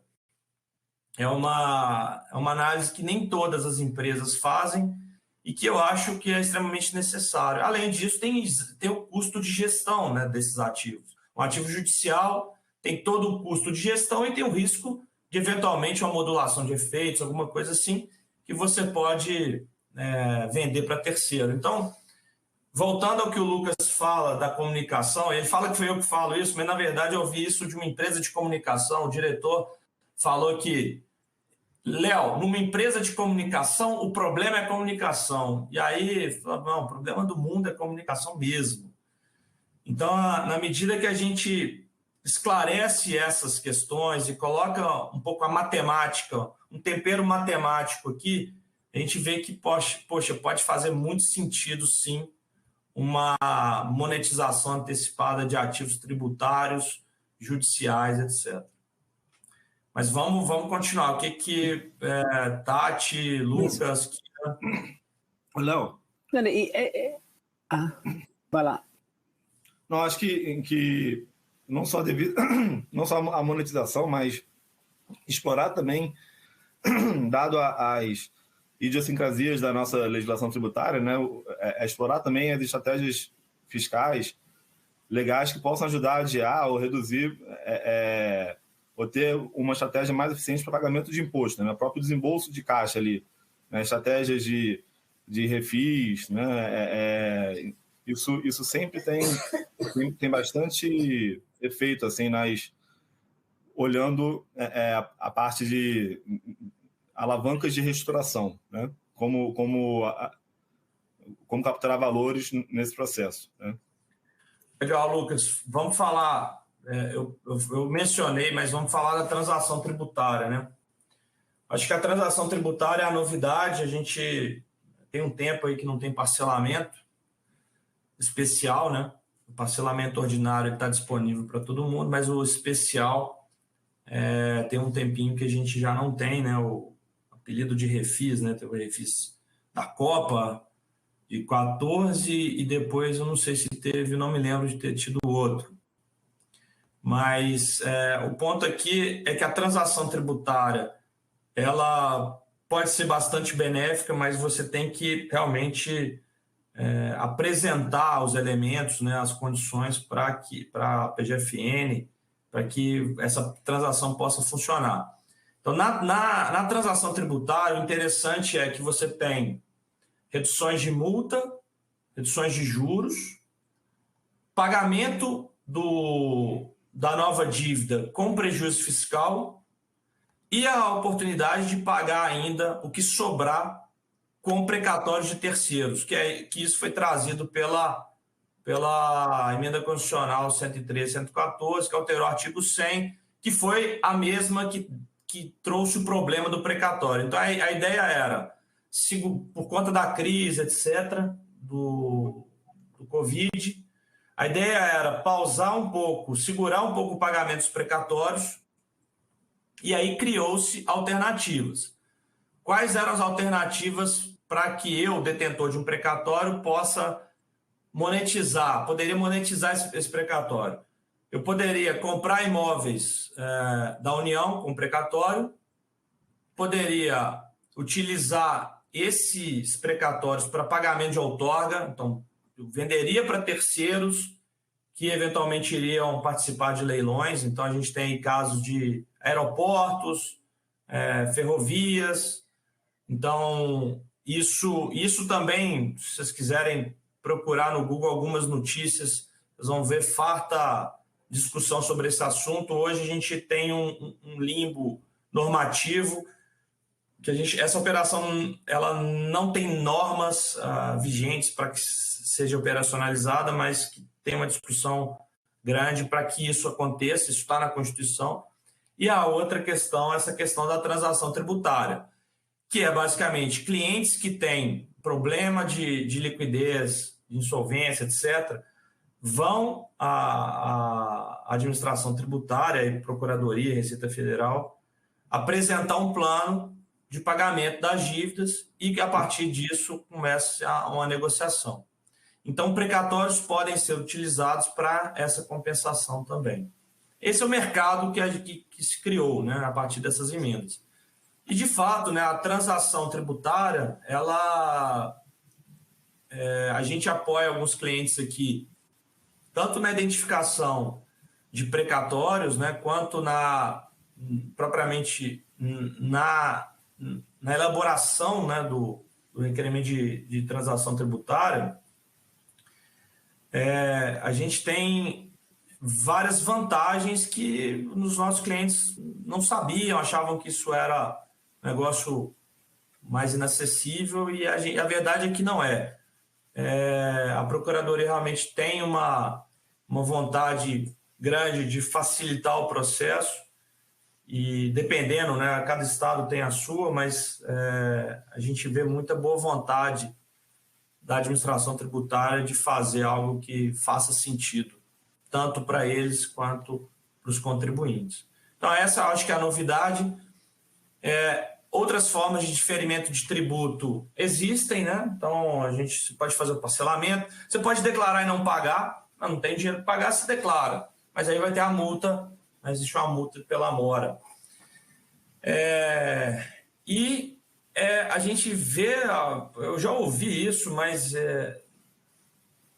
é uma análise que nem todas as empresas fazem e que eu acho que é extremamente necessário. Além disso, tem o custo de gestão, né, desses ativos. Um ativo judicial tem todo o custo de gestão e tem o risco de, eventualmente, uma modulação de efeitos, alguma coisa assim, que você pode vender para terceiro. Então, voltando ao que o Lucas fala da comunicação, ele fala que foi eu que falo isso, mas, na verdade, eu ouvi isso de uma empresa de comunicação. O diretor falou que, Léo, numa empresa de comunicação, o problema é comunicação. E aí, não, o problema do mundo é comunicação mesmo. Então, na medida que a gente esclarece essas questões e coloca um pouco a matemática, um tempero matemático aqui, a gente vê que, poxa, pode fazer muito sentido, sim, uma monetização antecipada de ativos tributários, judiciais, etc. Mas vamos continuar. O que Tati, Lucas... Léo. Vai lá. Não, acho que não só a monetização, mas explorar também, dado as idiosincrasias da nossa legislação tributária, né, explorar também as estratégias fiscais legais que possam ajudar a adiar ou reduzir, ou ter uma estratégia mais eficiente para pagamento de imposto, né, o próprio desembolso de caixa ali, né, estratégias de refis, né, isso sempre tem bastante efeito, assim, olhando a parte de alavancas de reestruturação, né? Como capturar valores nesse processo, né? Legal, Lucas. Vamos falar, eu mencionei, mas vamos falar da transação tributária, né? Acho que a transação tributária é a novidade. A gente tem um tempo aí que não tem parcelamento especial, né? O parcelamento ordinário está disponível para todo mundo, mas o especial tem um tempinho que a gente já não tem, né? O apelido de refis, né? Teve o refis da Copa de 14 e depois eu não sei se teve, não me lembro de ter tido outro. Mas o ponto aqui é que a transação tributária ela pode ser bastante benéfica, mas você tem que realmente apresentar os elementos, né, as condições para a PGFN, para que essa transação possa funcionar. Então, na transação tributária, o interessante é que você tem reduções de multa, reduções de juros, pagamento da nova dívida com prejuízo fiscal e a oportunidade de pagar ainda o que sobrar com precatórios de terceiros, que isso foi trazido pela pela emenda constitucional 113 e 114, que alterou o artigo 100, que foi a mesma que trouxe o problema do precatório. Então, a ideia era, por conta da crise, etc., do Covid, a ideia era pausar um pouco, segurar um pouco o pagamento dos precatórios, e aí criou-se alternativas. Quais eram as alternativas para que eu, detentor de um precatório, poderia monetizar esse precatório? Eu poderia comprar imóveis da União com precatório, poderia utilizar esses precatórios para pagamento de outorga, então eu venderia para terceiros que eventualmente iriam participar de leilões. Então, a gente tem casos de aeroportos, ferrovias. Então, isso também, se vocês quiserem procurar no Google algumas notícias, vocês vão ver farta discussão sobre esse assunto. Hoje a gente tem um limbo normativo, que essa operação ela não tem normas vigentes para que seja operacionalizada, mas que tem uma discussão grande para que isso aconteça, isso está na Constituição. E a outra questão é essa questão da transação tributária, que é basicamente clientes que têm problema de liquidez, de insolvência, etc., vão à administração tributária, Procuradoria, Receita Federal, apresentar um plano de pagamento das dívidas e, a partir disso, começa uma negociação. Então, precatórios podem ser utilizados para essa compensação também. Esse é o mercado que se criou, né, a partir dessas emendas. E, de fato, né, a transação tributária, a gente apoia alguns clientes aqui, tanto na identificação de precatórios, né, quanto propriamente na elaboração, né, do requerimento de transação tributária. A gente tem várias vantagens que os nossos clientes não sabiam, achavam que isso era um negócio mais inacessível, e a verdade é que não é. A Procuradoria realmente tem uma vontade grande de facilitar o processo, e dependendo, né, cada estado tem a sua, mas a gente vê muita boa vontade da administração tributária de fazer algo que faça sentido, tanto para eles quanto para os contribuintes. Então, essa acho que é a novidade. Outras formas de diferimento de tributo existem, né? Então, a gente pode fazer o parcelamento, você pode declarar e não pagar, não tem dinheiro para pagar, se declara, mas aí vai ter a multa, existe uma multa pela mora. A gente vê, eu já ouvi isso, mas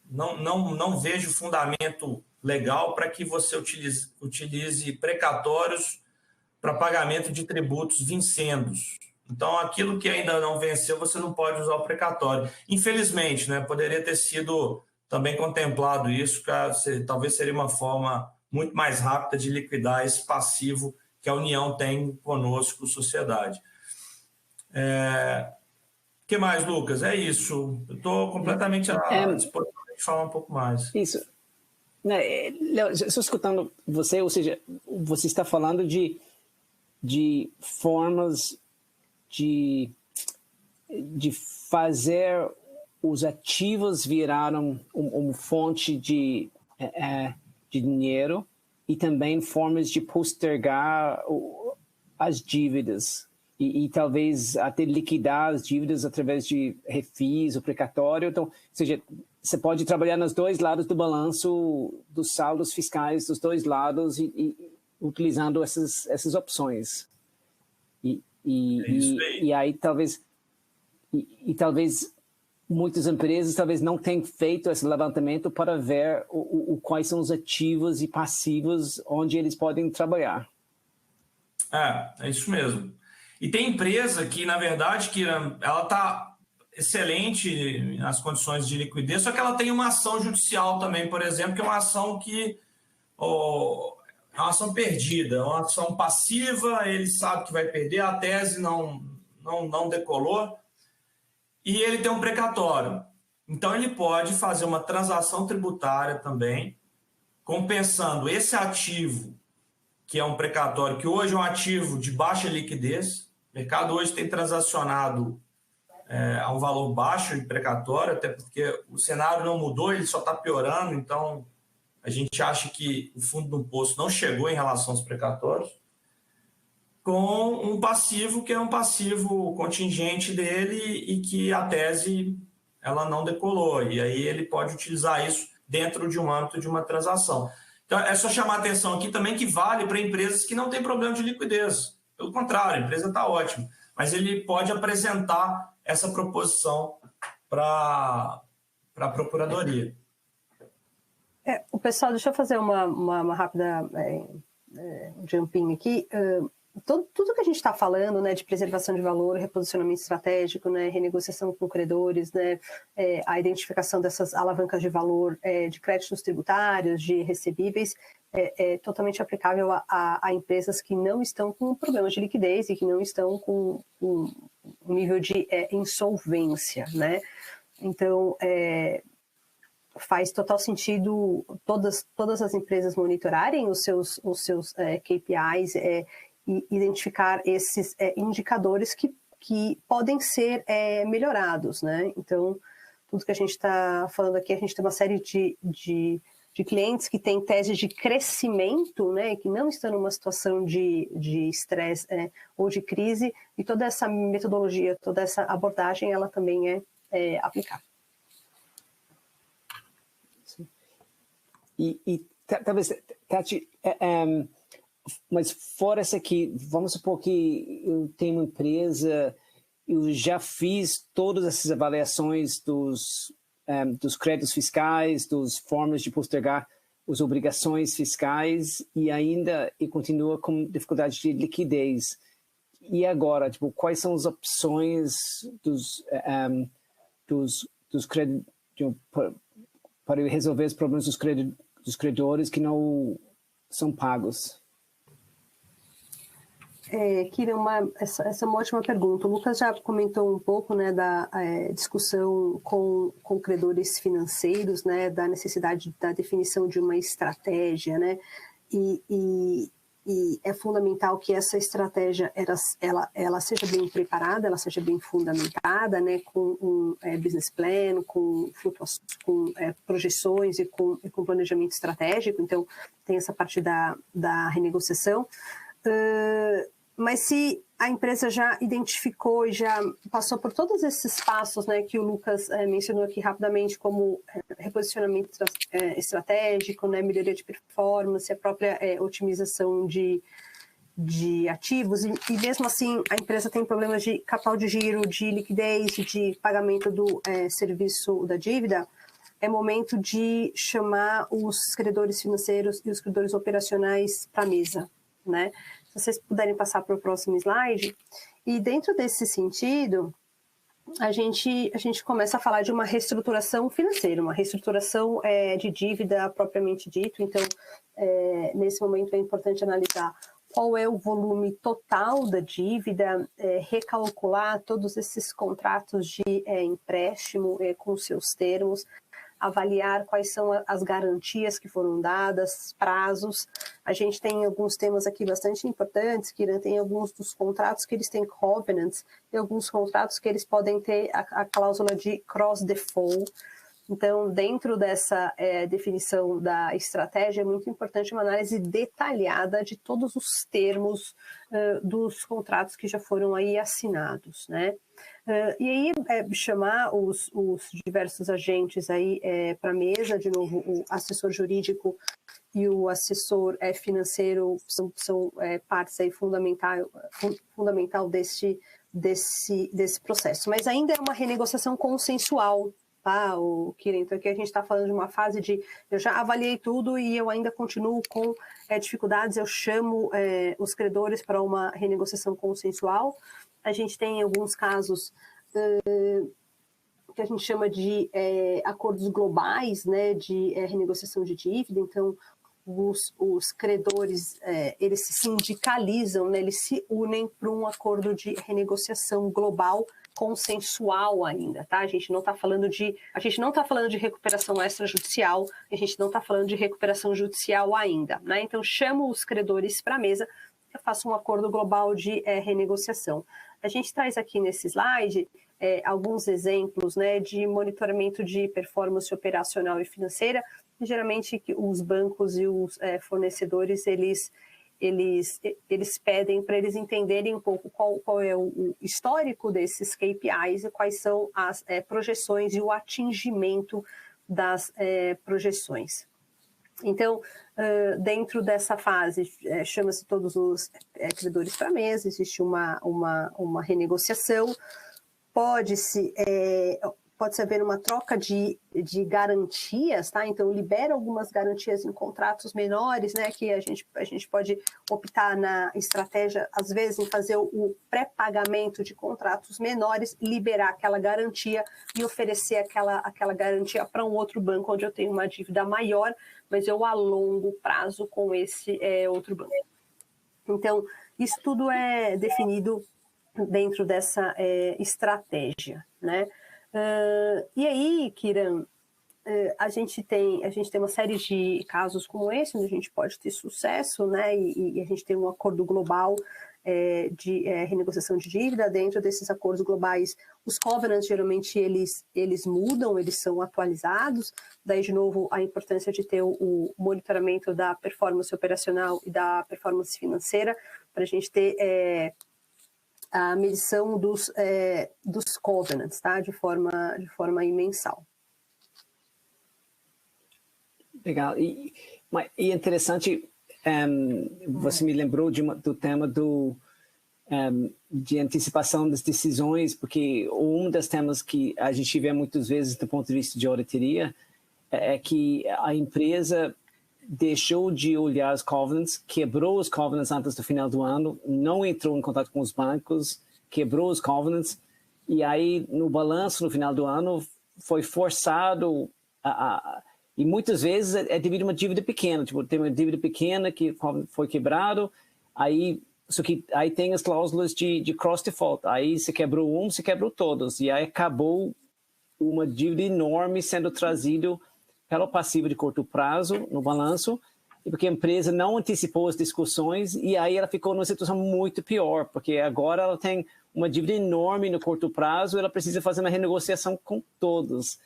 não vejo fundamento legal para que você utilize precatórios para pagamento de tributos vincendos. Então, aquilo que ainda não venceu, você não pode usar o precatório. Infelizmente, né, poderia ter sido também contemplado isso, talvez seria uma forma muito mais rápida de liquidar esse passivo que a União tem conosco, sociedade. O que mais, Lucas? É isso. Eu estou completamente à disposição de falar um pouco mais. Isso. Léo, estou escutando você, ou seja, você está falando de formas de fazer os ativos viraram uma fonte de dinheiro, e também formas de postergar as dívidas e talvez até liquidar as dívidas através de refis ou precatório. Então, ou seja, você pode trabalhar nos dois lados do balanço dos saldos fiscais dos dois lados e utilizando essas opções. E aí talvez muitas empresas talvez não tenham feito esse levantamento para ver quais são os ativos e passivos onde eles podem trabalhar. É isso mesmo. E tem empresa que, na verdade, que ela está excelente nas condições de liquidez, só que ela tem uma ação judicial também, por exemplo, que é uma ação que é uma ação perdida, uma ação passiva, ele sabe que vai perder, a tese não decolou, e ele tem um precatório. Então, ele pode fazer uma transação tributária também, compensando esse ativo, que é um precatório, que hoje é um ativo de baixa liquidez. O mercado hoje tem transacionado a um valor baixo de precatório, até porque o cenário não mudou, ele só está piorando, então a gente acha que o fundo do poço não chegou em relação aos precatórios, com um passivo que é um passivo contingente dele e que a tese ela não decolou, e aí ele pode utilizar isso dentro de um âmbito de uma transação. Então, é só chamar a atenção aqui também que vale para empresas que não têm problema de liquidez. Pelo contrário, a empresa está ótima, mas ele pode apresentar essa proposição para a Procuradoria. O pessoal, deixa eu fazer uma rápida jumping aqui. Tudo que a gente está falando, né, de preservação de valor, reposicionamento estratégico, né, renegociação com credores, né, a identificação dessas alavancas de valor de créditos tributários, de recebíveis, é totalmente aplicável a empresas que não estão com problemas de liquidez e que não estão com um nível de insolvência, né? Então, faz total sentido todas as empresas monitorarem os seus KPIs e identificar esses indicadores que podem ser melhorados, né? Então, tudo que a gente está falando aqui, a gente tem uma série de clientes que têm tese de crescimento, né, que não estão numa situação de estresse ou de crise, e toda essa metodologia, toda essa abordagem, ela também é aplicável. E talvez, Tati, mas fora essa aqui, vamos supor que eu tenho uma empresa, eu já fiz todas essas avaliações dos créditos fiscais, dos formas de postergar as obrigações fiscais e ainda continua com dificuldade de liquidez. E agora, tipo, quais são as opções dos créditos para resolver os problemas dos credores que não são pagos? Kira, essa é uma ótima pergunta. O Lucas já comentou um pouco, né, da discussão com credores financeiros, né, da necessidade da definição de uma estratégia, né, e é fundamental que essa estratégia ela seja bem preparada, ela seja bem fundamentada, né, com um business plan, com projeções e com planejamento estratégico. Então, tem essa parte da renegociação. Mas se a empresa já identificou e já passou por todos esses passos, né, que o Lucas mencionou aqui rapidamente, como reposicionamento estratégico, né, melhoria de performance, a própria otimização de ativos, e mesmo assim a empresa tem problemas de capital de giro, de liquidez, de pagamento do serviço da dívida, é momento de chamar os credores financeiros e os credores operacionais para a mesa, né? Se vocês puderem passar para o próximo slide. E dentro desse sentido, a gente começa a falar de uma reestruturação financeira, uma reestruturação de dívida propriamente dito. Então, nesse momento é importante analisar qual é o volume total da dívida, recalcular todos esses contratos de empréstimo com seus termos, avaliar quais são as garantias que foram dadas, prazos. A gente tem alguns temas aqui bastante importantes, que tem alguns dos contratos que eles têm covenants, e alguns contratos que eles podem ter a cláusula de cross-default. Então, dentro dessa definição da estratégia, é muito importante uma análise detalhada de todos os termos dos contratos que já foram aí assinados, né? E aí, chamar os diversos agentes aí para a mesa, de novo, o assessor jurídico e o assessor financeiro são partes aí fundamental desse processo. Mas ainda é uma renegociação consensual, tá, Kira? Então aqui a gente está falando de uma fase de eu já avaliei tudo e eu ainda continuo com dificuldades, eu chamo os credores para uma renegociação consensual. A gente tem alguns casos que a gente chama de acordos globais, né, de renegociação de dívida. Então, os credores, eles se sindicalizam, né, eles se unem para um acordo de renegociação global consensual ainda, tá? A gente não está falando de recuperação extrajudicial, a gente não está falando de recuperação judicial ainda, né? Então chamo os credores para a mesa, eu faço um acordo global de renegociação. A gente traz aqui nesse slide alguns exemplos, né, de monitoramento de performance operacional e financeira. Geralmente os bancos e os fornecedores eles pedem para eles entenderem um pouco qual é o histórico desses KPIs e quais são as projeções e o atingimento das projeções. Então, dentro dessa fase, chama-se todos os credores para a mesa, existe uma renegociação, pode-se haver uma troca de garantias, tá? Então, libera algumas garantias em contratos menores, né? Que a gente pode optar na estratégia, às vezes, em fazer o pré-pagamento de contratos menores, liberar aquela garantia e oferecer aquela garantia para um outro banco onde eu tenho uma dívida maior, mas eu alongo o prazo com esse outro banco. Então, isso tudo é definido dentro dessa estratégia, né? E aí, Kiran, a gente tem uma série de casos como esse, onde a gente pode ter sucesso, né? E a gente tem um acordo global de renegociação de dívida. Dentro desses acordos globais, os covenants, geralmente, eles mudam, eles são atualizados. Daí, de novo, a importância de ter o monitoramento da performance operacional e da performance financeira, para a gente ter a medição dos covenants, tá? de forma mensal. Legal. E interessante, você me lembrou do tema de antecipação das decisões, porque um dos temas que a gente vê muitas vezes do ponto de vista de auditoria é que a empresa deixou de olhar os covenants, quebrou os covenants antes do final do ano, não entrou em contato com os bancos, quebrou os covenants, e aí no balanço no final do ano foi forçado e muitas vezes é devido a uma dívida pequena, tipo, tem uma dívida pequena que foi quebrado, aí tem as cláusulas de cross default, aí se quebrou se quebrou todos, e aí acabou uma dívida enorme sendo trazido pelo passivo de curto prazo no balanço, porque a empresa não antecipou as discussões e aí ela ficou numa situação muito pior, porque agora ela tem uma dívida enorme no curto prazo, ela precisa fazer uma renegociação com todos.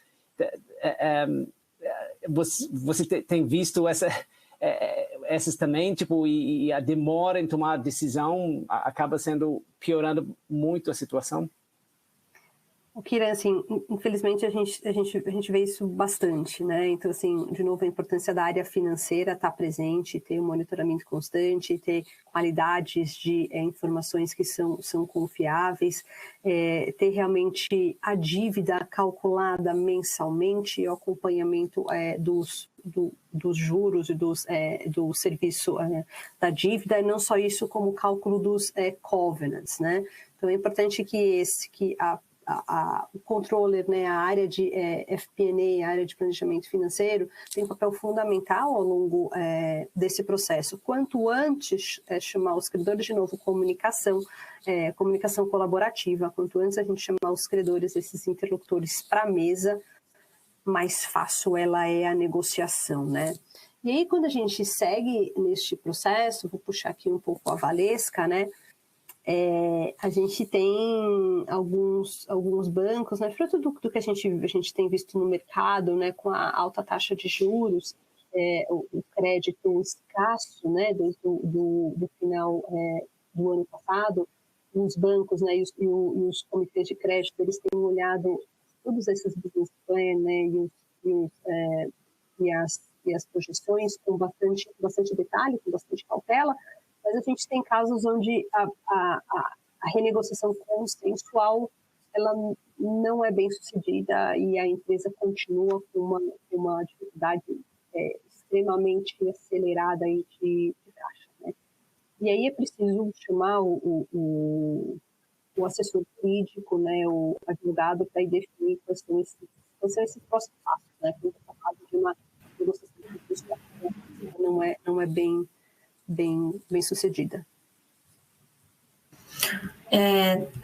Você tem visto essas também, tipo, e a demora em tomar a decisão acaba piorando muito a situação? O Kiran, assim, infelizmente a gente vê isso bastante, né? Então, assim, de novo, a importância da área financeira estar presente, ter um monitoramento constante, ter qualidades de informações que são confiáveis, ter realmente a dívida calculada mensalmente, o acompanhamento dos juros e do serviço da dívida, e não só isso, como o cálculo dos covenants, né? Então, é importante que o controller, né, a área de FP&A, a área de planejamento financeiro, tem um papel fundamental ao longo desse processo. Quanto antes chamar os credores, de novo, comunicação colaborativa, quanto antes a gente chamar os credores, esses interlocutores, para a mesa, mais fácil ela é a negociação, né? E aí, quando a gente segue neste processo, vou puxar aqui um pouco a Valesca, né? A gente tem alguns bancos, né, fruto do que a gente tem visto no mercado, né, com a alta taxa de juros, o crédito escasso, né, desde do final do ano passado, os bancos, né, e os comitês de crédito, eles têm olhado todos esses business plan, né, e as projeções com bastante detalhe, com bastante cautela. Mas a gente tem casos onde a renegociação consensual ela não é bem sucedida e a empresa continua com uma dificuldade extremamente acelerada de taxa, né? E aí é preciso chamar o assessor jurídico, né, o advogado, para definir quais são esses próximos passos, né? Quando está falando de uma negociação consensual, não é bem sucedida.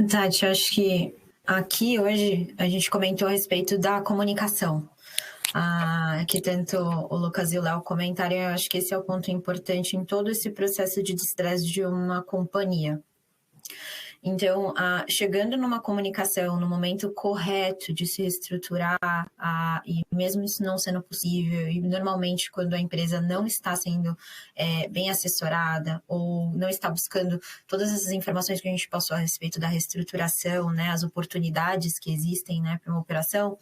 Tati, eu acho que Aqui hoje a gente comentou a respeito da comunicação. Que tanto o Lucas e o Léo comentaram, eu acho que esse é o ponto importante em todo esse processo de estresse de uma companhia. Então, chegando numa comunicação no momento correto de se reestruturar, e mesmo isso não sendo possível, e normalmente quando a empresa não está sendo bem assessorada ou não está buscando todas essas informações que a gente passou a respeito da reestruturação, né, as oportunidades que existem, né, para uma operação,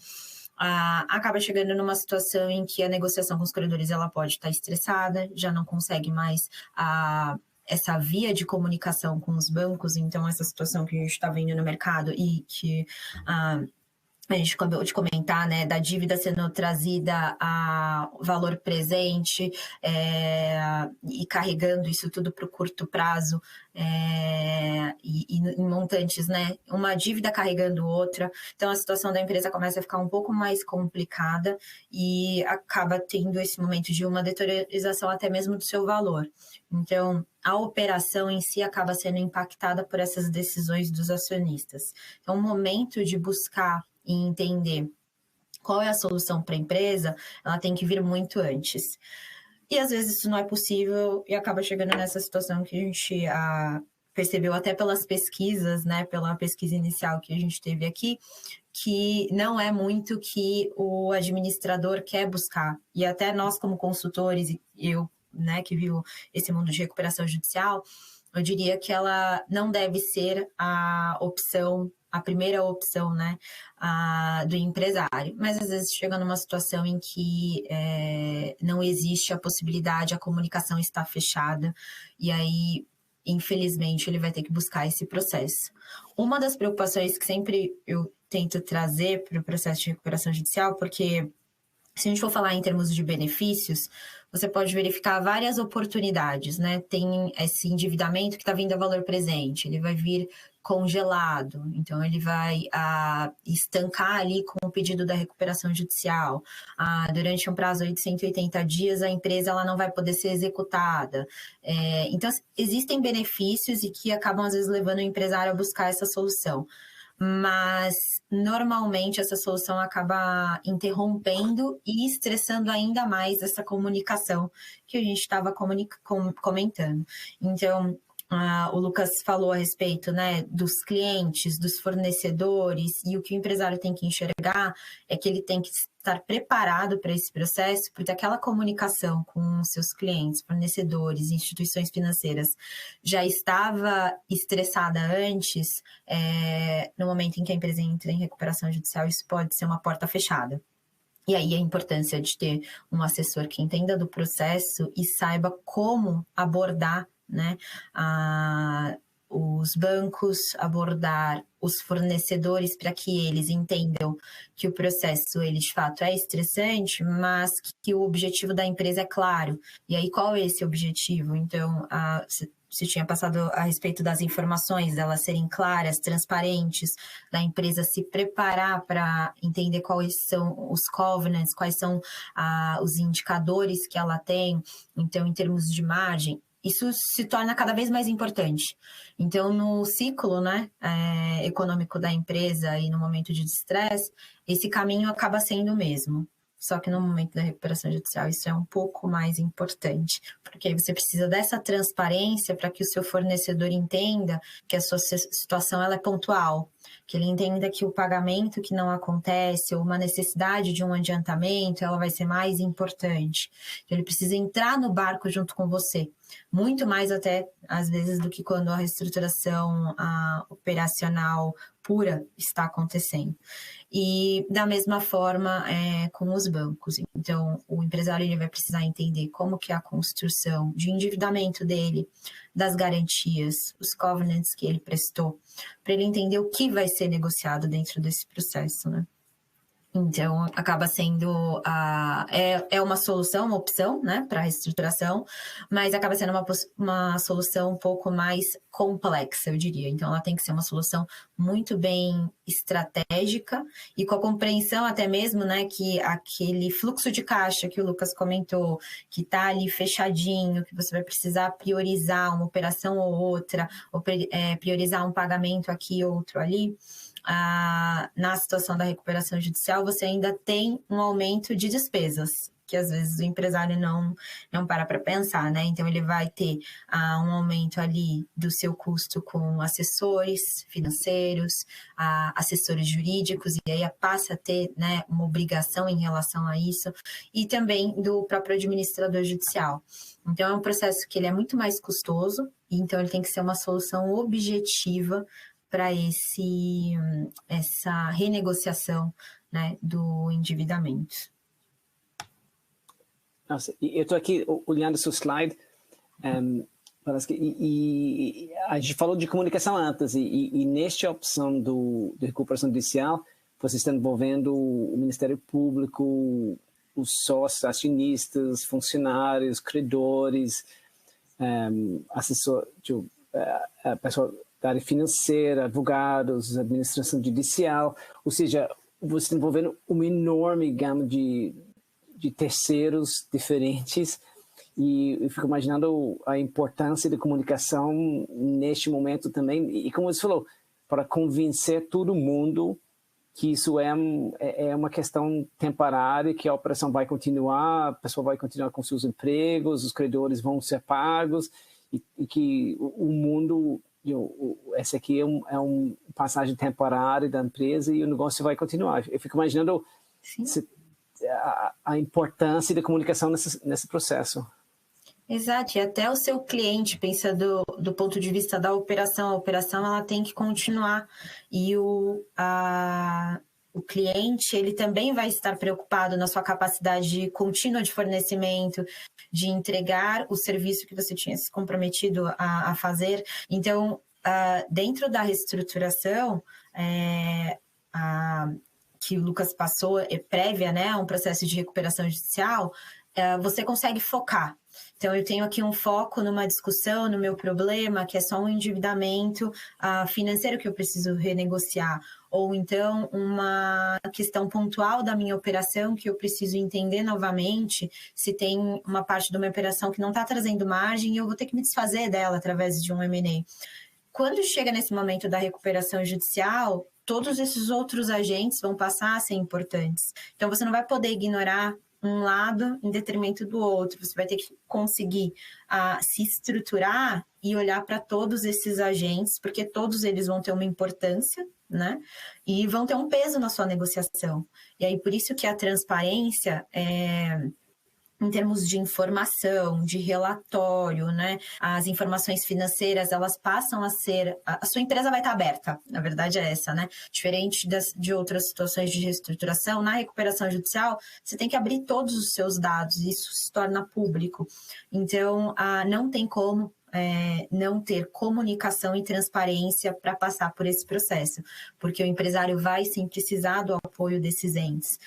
acaba chegando numa situação em que a negociação com os credores ela pode estar estressada, já não consegue mais essa via de comunicação com os bancos. Então essa situação que a gente está vendo no mercado e que a gente acabou de comentar, né, da dívida sendo trazida a valor presente e carregando isso tudo para o curto prazo e em montantes, né, uma dívida carregando outra. Então, a situação da empresa começa a ficar um pouco mais complicada e acaba tendo esse momento de uma deteriorização até mesmo do seu valor. Então, a operação em si acaba sendo impactada por essas decisões dos acionistas. Então, o momento de buscar e entender qual é a solução para a empresa, ela tem que vir muito antes. E às vezes isso não é possível e acaba chegando nessa situação que a gente percebeu até pelas pesquisas, né, pela pesquisa inicial que a gente teve aqui, que não é muito que o administrador quer buscar. E até nós como consultores, e eu, né, que vivo esse mundo de recuperação judicial, eu diria que ela não deve ser a primeira opção, né, do empresário. Mas às vezes chega numa situação em que não existe a possibilidade, a comunicação está fechada, e aí, infelizmente, ele vai ter que buscar esse processo. Uma das preocupações que sempre eu tento trazer para o processo de recuperação judicial, porque se a gente for falar em termos de benefícios, você pode verificar várias oportunidades, né? Tem esse endividamento que está vindo a valor presente, ele vai vir congelado, então ele vai estancar ali com o pedido da recuperação judicial. Durante um prazo de 180 dias, a empresa ela não vai poder ser executada. Então, existem benefícios e que acabam, às vezes, levando o empresário a buscar essa solução. Mas normalmente essa solução acaba interrompendo e estressando ainda mais essa comunicação que a gente estava comentando. Então, o Lucas falou a respeito, né, dos clientes, dos fornecedores, e o que o empresário tem que enxergar é que ele tem que estar preparado para esse processo, porque aquela comunicação com seus clientes, fornecedores, instituições financeiras já estava estressada antes, no momento em que a empresa entra em recuperação judicial, isso pode ser uma porta fechada. E aí a importância de ter um assessor que entenda do processo e saiba como abordar, né, os bancos, abordar os fornecedores para que eles entendam que o processo, ele de fato é estressante, mas que o objetivo da empresa é claro. E aí qual é esse objetivo? Então, você tinha passado a respeito das informações, delas serem claras, transparentes, da empresa se preparar para entender quais são os covenants, quais são os indicadores que ela tem, então, em termos de margem. Isso se torna cada vez mais importante. Então, no ciclo, né, econômico da empresa e no momento de estresse, esse caminho acaba sendo o mesmo. Só que no momento da recuperação judicial isso é um pouco mais importante, porque aí você precisa dessa transparência para que o seu fornecedor entenda que a sua situação ela é pontual, que ele entenda que o pagamento que não acontece ou uma necessidade de um adiantamento, ela vai ser mais importante. Então, ele precisa entrar no barco junto com você, muito mais até, às vezes, do que quando a reestruturação operacional pura está acontecendo. E da mesma forma com os bancos. Então, o empresário ele vai precisar entender como que é a construção de endividamento dele, das garantias, os covenants que ele prestou, para ele entender o que vai ser negociado dentro desse processo, né? Então, acaba sendo uma solução, uma opção, né, para reestruturação, mas acaba sendo uma solução um pouco mais complexa, eu diria. Então, ela tem que ser uma solução muito bem estratégica e com a compreensão até mesmo, né, que aquele fluxo de caixa que o Lucas comentou, que está ali fechadinho, que você vai precisar priorizar uma operação ou outra, ou priorizar um pagamento aqui, outro ali, na situação da recuperação judicial, você ainda tem um aumento de despesas, que às vezes o empresário não para pensar, né? Então, ele vai ter um aumento ali do seu custo com assessores financeiros, assessores jurídicos, e aí passa a ter, né, uma obrigação em relação a isso, e também do próprio administrador judicial. Então, é um processo que ele é muito mais custoso, então ele tem que ser uma solução objetiva para essa renegociação, né, do endividamento. Nossa, eu estou aqui olhando seu slide, parece que, a gente falou de comunicação antes, e nesta opção de recuperação judicial, vocês estão envolvendo o Ministério Público, os sócios, acionistas, funcionários, credores, assessor, pessoal da área financeira, advogados, administração judicial, ou seja, você está envolvendo uma enorme gama de terceiros diferentes, e eu fico imaginando a importância da comunicação neste momento também, e como você falou, para convencer todo mundo que isso é uma questão temporária, que a operação vai continuar, a pessoa vai continuar com seus empregos, os credores vão ser pagos, e que o mundo... esse aqui é uma passagem temporária da empresa e o negócio vai continuar. Eu fico imaginando a importância da comunicação nesse processo. Exato, e até o seu cliente pensa do ponto de vista da operação. A operação ela tem que continuar e o cliente ele também vai estar preocupado na sua capacidade contínua de fornecimento, de entregar o serviço que você tinha se comprometido a fazer. Então, dentro da reestruturação, que o Lucas passou, prévia, né, a um processo de recuperação judicial, você consegue focar. Então, eu tenho aqui um foco numa discussão, no meu problema, que é só um endividamento financeiro que eu preciso renegociar, ou então uma questão pontual da minha operação que eu preciso entender novamente se tem uma parte de uma operação que não está trazendo margem e eu vou ter que me desfazer dela através de um M&A. Quando chega nesse momento da recuperação judicial, todos esses outros agentes vão passar a ser importantes. Então, você não vai poder ignorar um lado em detrimento do outro. Você vai ter que conseguir se estruturar e olhar para todos esses agentes, porque todos eles vão ter uma importância, né? E vão ter um peso na sua negociação. E aí, por isso que a transparência em termos de informação, de relatório, né? As informações financeiras, elas passam a ser... A sua empresa vai estar aberta, na verdade é essa, né? Diferente de outras situações de reestruturação, na recuperação judicial, você tem que abrir todos os seus dados, e isso se torna público. Então, não tem como não ter comunicação e transparência para passar por esse processo, porque o empresário vai sim precisar do apoio desses entes.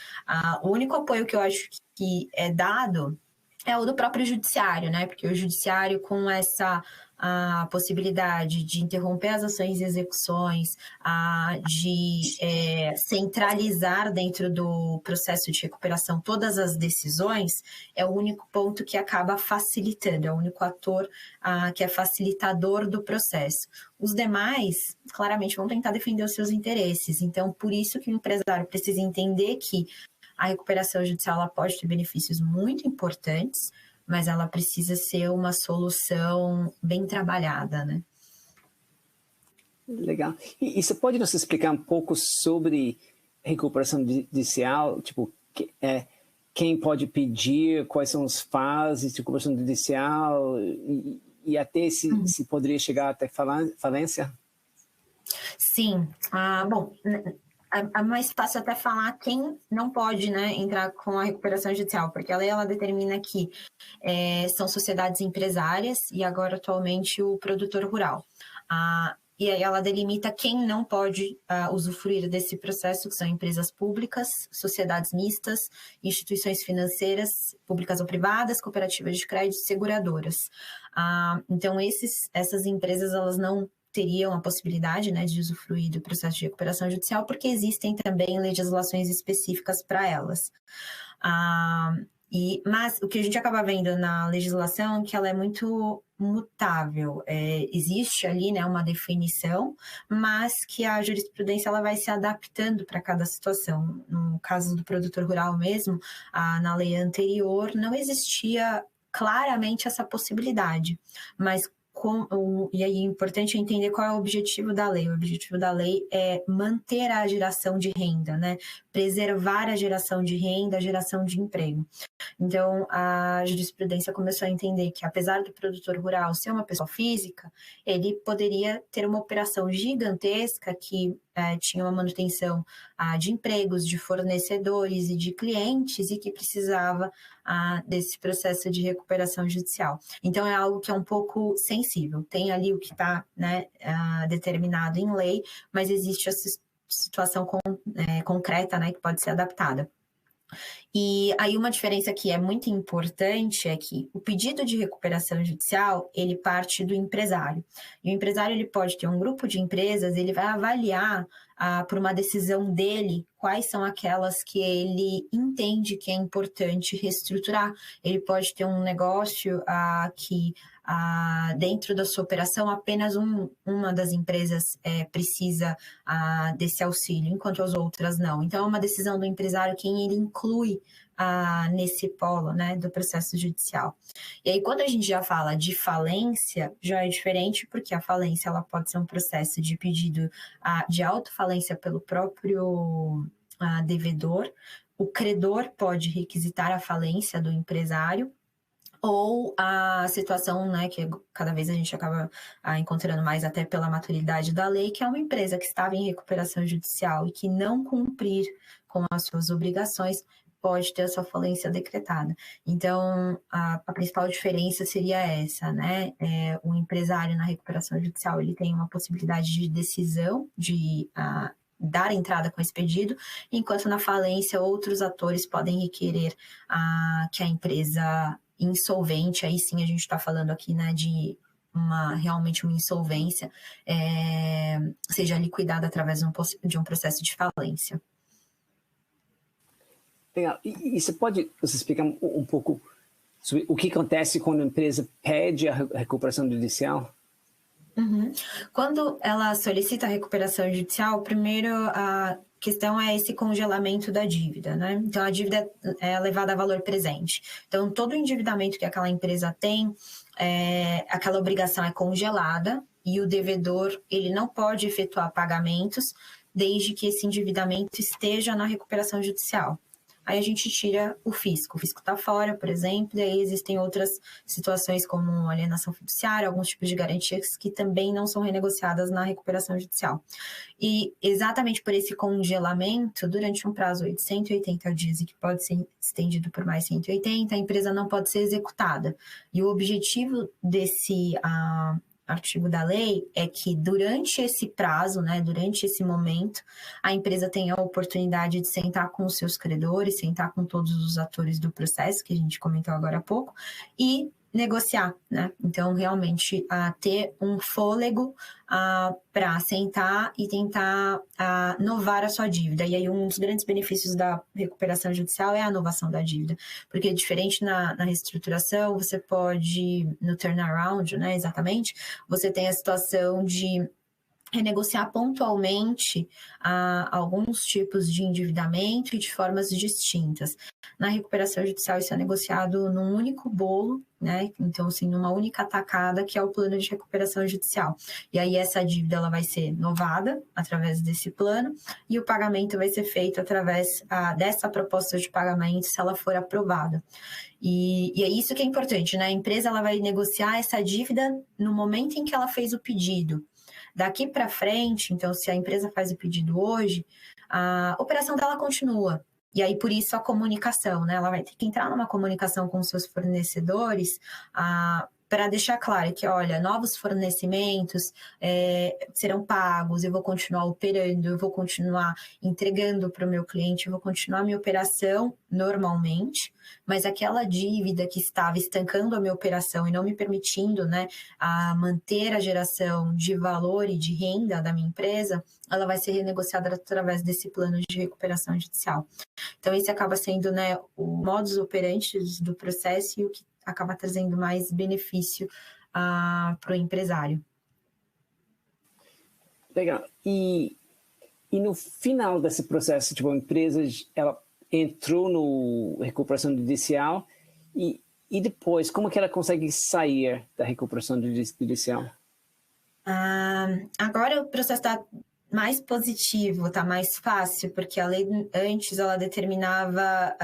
O único apoio que eu acho que é dado é o do próprio judiciário, né? Porque o judiciário, com essa possibilidade de interromper as ações e execuções, de centralizar dentro do processo de recuperação todas as decisões, é o único ponto que acaba facilitando, é o único ator que é facilitador do processo. Os demais, claramente, vão tentar defender os seus interesses. Então, por isso que o empresário precisa entender que a recuperação judicial ela pode ter benefícios muito importantes, mas ela precisa ser uma solução bem trabalhada, né? Legal. E você pode nos explicar um pouco sobre recuperação judicial? Tipo, quem pode pedir, quais são as fases de recuperação judicial e até se poderia chegar até falência? Sim. Bom... É mais fácil até falar quem não pode, né, entrar com a recuperação judicial, porque a lei ela determina que são sociedades empresárias e agora atualmente o produtor rural. e aí ela delimita quem não pode usufruir desse processo, que são empresas públicas, sociedades mistas, instituições financeiras, públicas ou privadas, cooperativas de crédito, seguradoras. Então, essas empresas, elas não teriam a possibilidade, né, de usufruir do processo de recuperação judicial, porque existem também legislações específicas para elas. Mas o que a gente acaba vendo na legislação é que ela é muito mutável. Existe ali, né, uma definição, mas que a jurisprudência ela vai se adaptando para cada situação. No caso do produtor rural mesmo, na lei anterior não existia claramente essa possibilidade, mas e aí é importante entender qual é o objetivo da lei. O objetivo da lei é manter a geração de renda, né? Preservar a geração de renda, a geração de emprego. Então, a jurisprudência começou a entender que, apesar do produtor rural ser uma pessoa física, ele poderia ter uma operação gigantesca que tinha uma manutenção de empregos, de fornecedores e de clientes e que precisava desse processo de recuperação judicial. Então, é algo que é um pouco sensível. Tem ali o que está, né, determinado em lei, mas existe essa situação concreta, né, que pode ser adaptada. E aí uma diferença que é muito importante é que o pedido de recuperação judicial, ele parte do empresário. E o empresário, ele pode ter um grupo de empresas, ele vai avaliar por uma decisão dele quais são aquelas que ele entende que é importante reestruturar. Ele pode ter um negócio que dentro da sua operação apenas uma das empresas precisa desse auxílio, enquanto as outras não. Então, é uma decisão do empresário quem ele inclui nesse polo, né, do processo judicial. E aí, quando a gente já fala de falência, já é diferente, porque a falência ela pode ser um processo de pedido de autofalência pelo próprio devedor. O credor pode requisitar a falência do empresário, ou a situação, né, que cada vez a gente acaba encontrando mais até pela maturidade da lei, que é uma empresa que estava em recuperação judicial e que não cumprir com as suas obrigações pode ter a sua falência decretada. Então, a principal diferença seria essa, né? O empresário na recuperação judicial, ele tem uma possibilidade de decisão, de dar entrada com esse pedido, enquanto na falência outros atores podem requerer que a empresa insolvente, aí sim a gente está falando aqui, né, de realmente uma insolvência, seja liquidada através de um processo de falência. Legal. E você pode explicar um pouco sobre o que acontece quando a empresa pede a recuperação judicial? Uhum. Quando ela solicita a recuperação judicial, primeiro a questão é esse congelamento da dívida, né? Então, a dívida é levada a valor presente. Então, todo o endividamento que aquela empresa tem, aquela obrigação é congelada e o devedor, ele não pode efetuar pagamentos desde que esse endividamento esteja na recuperação judicial. Aí a gente tira o fisco está fora, por exemplo, e aí existem outras situações como alienação fiduciária, alguns tipos de garantias que também não são renegociadas na recuperação judicial. E exatamente por esse congelamento, durante um prazo de 180 dias e que pode ser estendido por mais 180, a empresa não pode ser executada. E o objetivo desse artigo da lei é que durante esse prazo, né, durante esse momento, a empresa tenha a oportunidade de sentar com os seus credores, sentar com todos os atores do processo, que a gente comentou agora há pouco, e negociar, né? Então, realmente, ter um fôlego para sentar e tentar novar a sua dívida. E aí, um dos grandes benefícios da recuperação judicial é a novação da dívida. Porque, diferente na reestruturação, você pode, no turnaround, né, exatamente, você tem a situação de renegociar pontualmente alguns tipos de endividamento e de formas distintas. Na recuperação judicial, isso é negociado num único bolo, né? Então, assim, numa única tacada, que é o plano de recuperação judicial. E aí, essa dívida ela vai ser novada através desse plano e o pagamento vai ser feito através dessa proposta de pagamento, se ela for aprovada. E é isso que é importante, né? A empresa ela vai negociar essa dívida no momento em que ela fez o pedido. Daqui para frente, então, se a empresa faz o pedido hoje, a operação dela continua. E aí, por isso, a comunicação, né? Ela vai ter que entrar numa comunicação com os seus fornecedores para deixar claro que, olha, novos fornecimentos serão pagos, eu vou continuar operando, eu vou continuar entregando para o meu cliente, eu vou continuar a minha operação normalmente, mas aquela dívida que estava estancando a minha operação e não me permitindo, né, a manter a geração de valor e de renda da minha empresa, ela vai ser renegociada através desse plano de recuperação judicial. Então, esse acaba sendo, né, o modus operandi do processo e o que acaba trazendo mais benefício para o empresário. Legal. E no final desse processo, tipo, a empresa ela entrou no recuperação judicial e depois, como que ela consegue sair da recuperação judicial? Agora o processo está mais positivo, está mais fácil, porque a lei antes ela determinava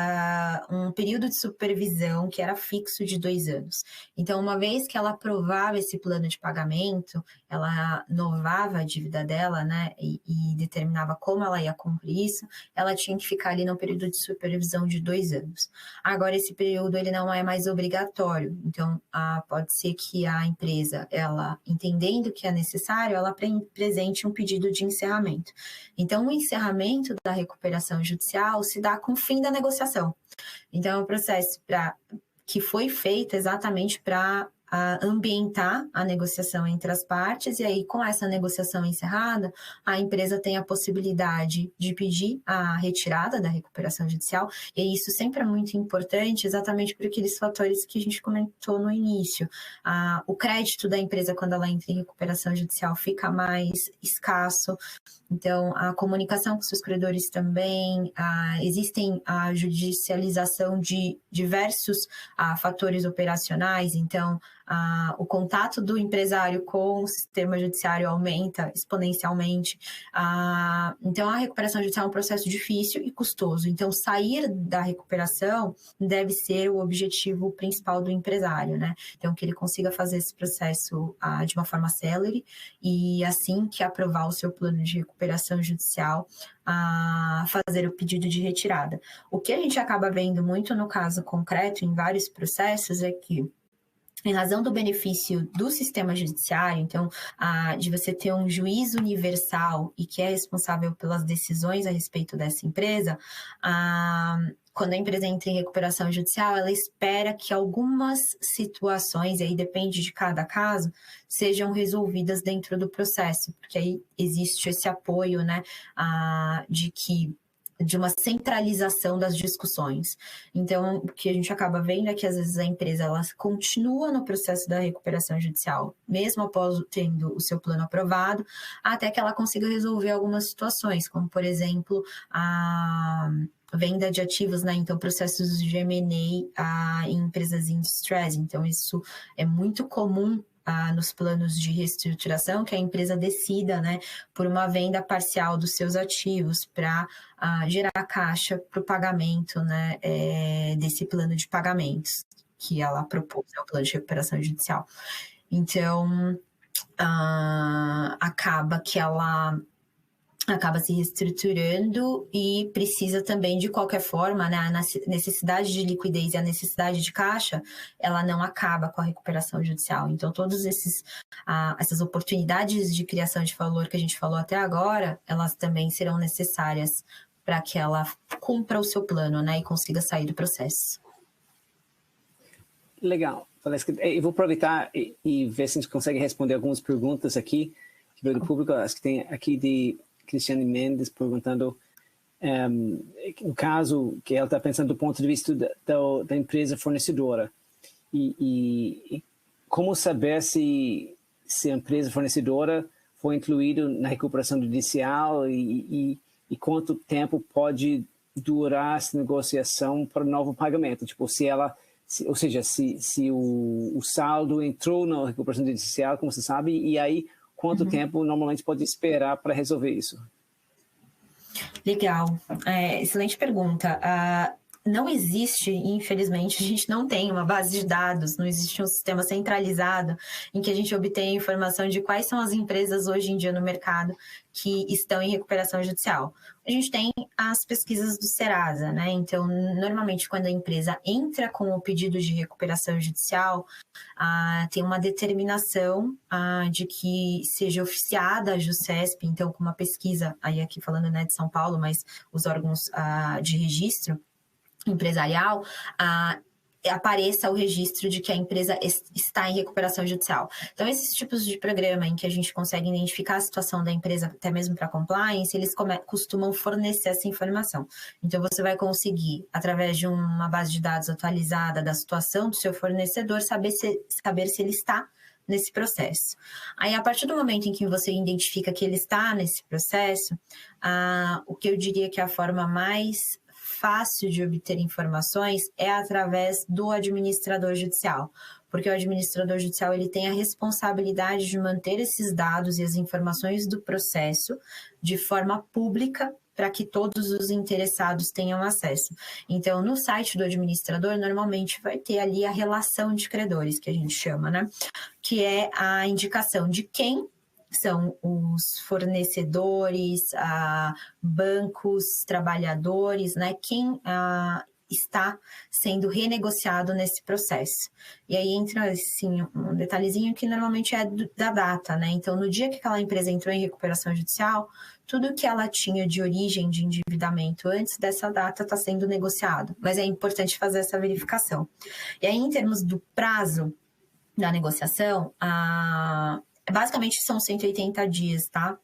um período de supervisão que era fixo de 2 anos. Então, uma vez que ela aprovava esse plano de pagamento, ela novava a dívida dela, né, e determinava como ela ia cumprir isso, ela tinha que ficar ali no período de supervisão de 2 anos. Agora, esse período ele não é mais obrigatório, então pode ser que a empresa, ela entendendo que é necessário, ela apresente um pedido de encerramento. Então, o encerramento da recuperação judicial se dá com o fim da negociação. Então, é um processo que foi feito exatamente para ambientar a negociação entre as partes, e aí, com essa negociação encerrada, a empresa tem a possibilidade de pedir a retirada da recuperação judicial, e isso sempre é muito importante, exatamente por aqueles fatores que a gente comentou no início. O crédito da empresa, quando ela entra em recuperação judicial, fica mais escasso, então, a comunicação com seus credores também, existem a judicialização de diversos fatores operacionais, então, o contato do empresário com o sistema judiciário aumenta exponencialmente. Então, a recuperação judicial é um processo difícil e custoso. Então, sair da recuperação deve ser o objetivo principal do empresário, né? Então, que ele consiga fazer esse processo de uma forma célere e, assim que aprovar o seu plano de recuperação judicial, fazer o pedido de retirada. O que a gente acaba vendo muito no caso concreto, em vários processos, é que, em razão do benefício do sistema judiciário, então, de você ter um juiz universal e que é responsável pelas decisões a respeito dessa empresa, quando a empresa entra em recuperação judicial, ela espera que algumas situações, e aí depende de cada caso, sejam resolvidas dentro do processo, porque aí existe esse apoio, né, de uma centralização das discussões. Então, o que a gente acaba vendo é que, às vezes, a empresa ela continua no processo da recuperação judicial, mesmo após tendo o seu plano aprovado, até que ela consiga resolver algumas situações, como, por exemplo, a venda de ativos, né? Então, processos de M&A em empresas em distress. Então, isso é muito comum nos planos de reestruturação, que a empresa decida, né, por uma venda parcial dos seus ativos para gerar caixa para o pagamento, né, desse plano de pagamentos que ela propôs, o plano de recuperação judicial. Então, acaba que ela acaba se reestruturando e precisa também, de qualquer forma, né, a necessidade de liquidez e a necessidade de caixa, ela não acaba com a recuperação judicial. Então, todas essas oportunidades de criação de valor que a gente falou até agora, elas também serão necessárias para que ela cumpra o seu plano, né, e consiga sair do processo. Legal. Eu vou aproveitar e ver se a gente consegue responder algumas perguntas aqui do público. Acho que tem aqui de Cristiane Mendes perguntando, no caso, que ela está pensando do ponto de vista da empresa fornecedora. E como saber se a empresa fornecedora foi incluída na recuperação judicial e quanto tempo pode durar essa negociação para o novo pagamento? Tipo, ou seja, se o saldo entrou na recuperação judicial, como você sabe, e aí quanto tempo normalmente pode esperar para resolver isso? Legal. Excelente pergunta. não existe, infelizmente, a gente não tem uma base de dados, não existe um sistema centralizado em que a gente obtenha informação de quais são as empresas hoje em dia no mercado que estão em recuperação judicial. A gente tem as pesquisas do Serasa, né? Então, normalmente, quando a empresa entra com o pedido de recuperação judicial, tem uma determinação de que seja oficiada a JuCesp, então, com uma pesquisa, aí aqui falando, né, de São Paulo, mas os órgãos de registro empresarial, apareça o registro de que a empresa está em recuperação judicial. Então, esses tipos de programa em que a gente consegue identificar a situação da empresa, até mesmo para compliance, eles costumam fornecer essa informação. Então, você vai conseguir, através de uma base de dados atualizada da situação do seu fornecedor, saber se ele está nesse processo. Aí, a partir do momento em que você identifica que ele está nesse processo, o que eu diria que é a forma mais fácil de obter informações é através do administrador judicial, porque o administrador judicial ele tem a responsabilidade de manter esses dados e as informações do processo de forma pública para que todos os interessados tenham acesso. Então, no site do administrador, normalmente vai ter ali a relação de credores, que a gente chama, né? Que é a indicação de quem são os fornecedores, bancos, trabalhadores, né? Quem está sendo renegociado nesse processo. E aí entra, assim, um detalhezinho que normalmente é da data, né? Então, no dia que aquela empresa entrou em recuperação judicial, tudo que ela tinha de origem de endividamento antes dessa data está sendo negociado. Mas é importante fazer essa verificação. E aí, em termos do prazo da negociação, basicamente são 180 dias, tá?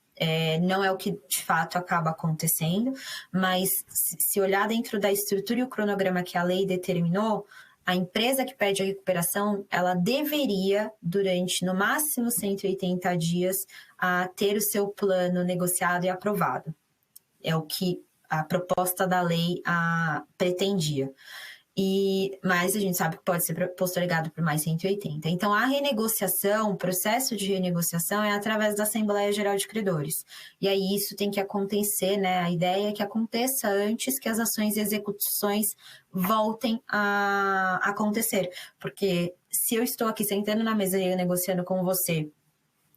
Não é o que de fato acaba acontecendo, mas se olhar dentro da estrutura e o cronograma que a lei determinou, a empresa que pede a recuperação, ela deveria, durante no máximo 180 dias, ter o seu plano negociado e aprovado. É o que a proposta da lei pretendia. Mas a gente sabe que pode ser postergado por mais 180. Então, a renegociação, o processo de renegociação é através da Assembleia Geral de Credores. E aí isso tem que acontecer, né? A ideia é que aconteça antes que as ações e execuções voltem a acontecer. Porque se eu estou aqui sentando na mesa e negociando com você,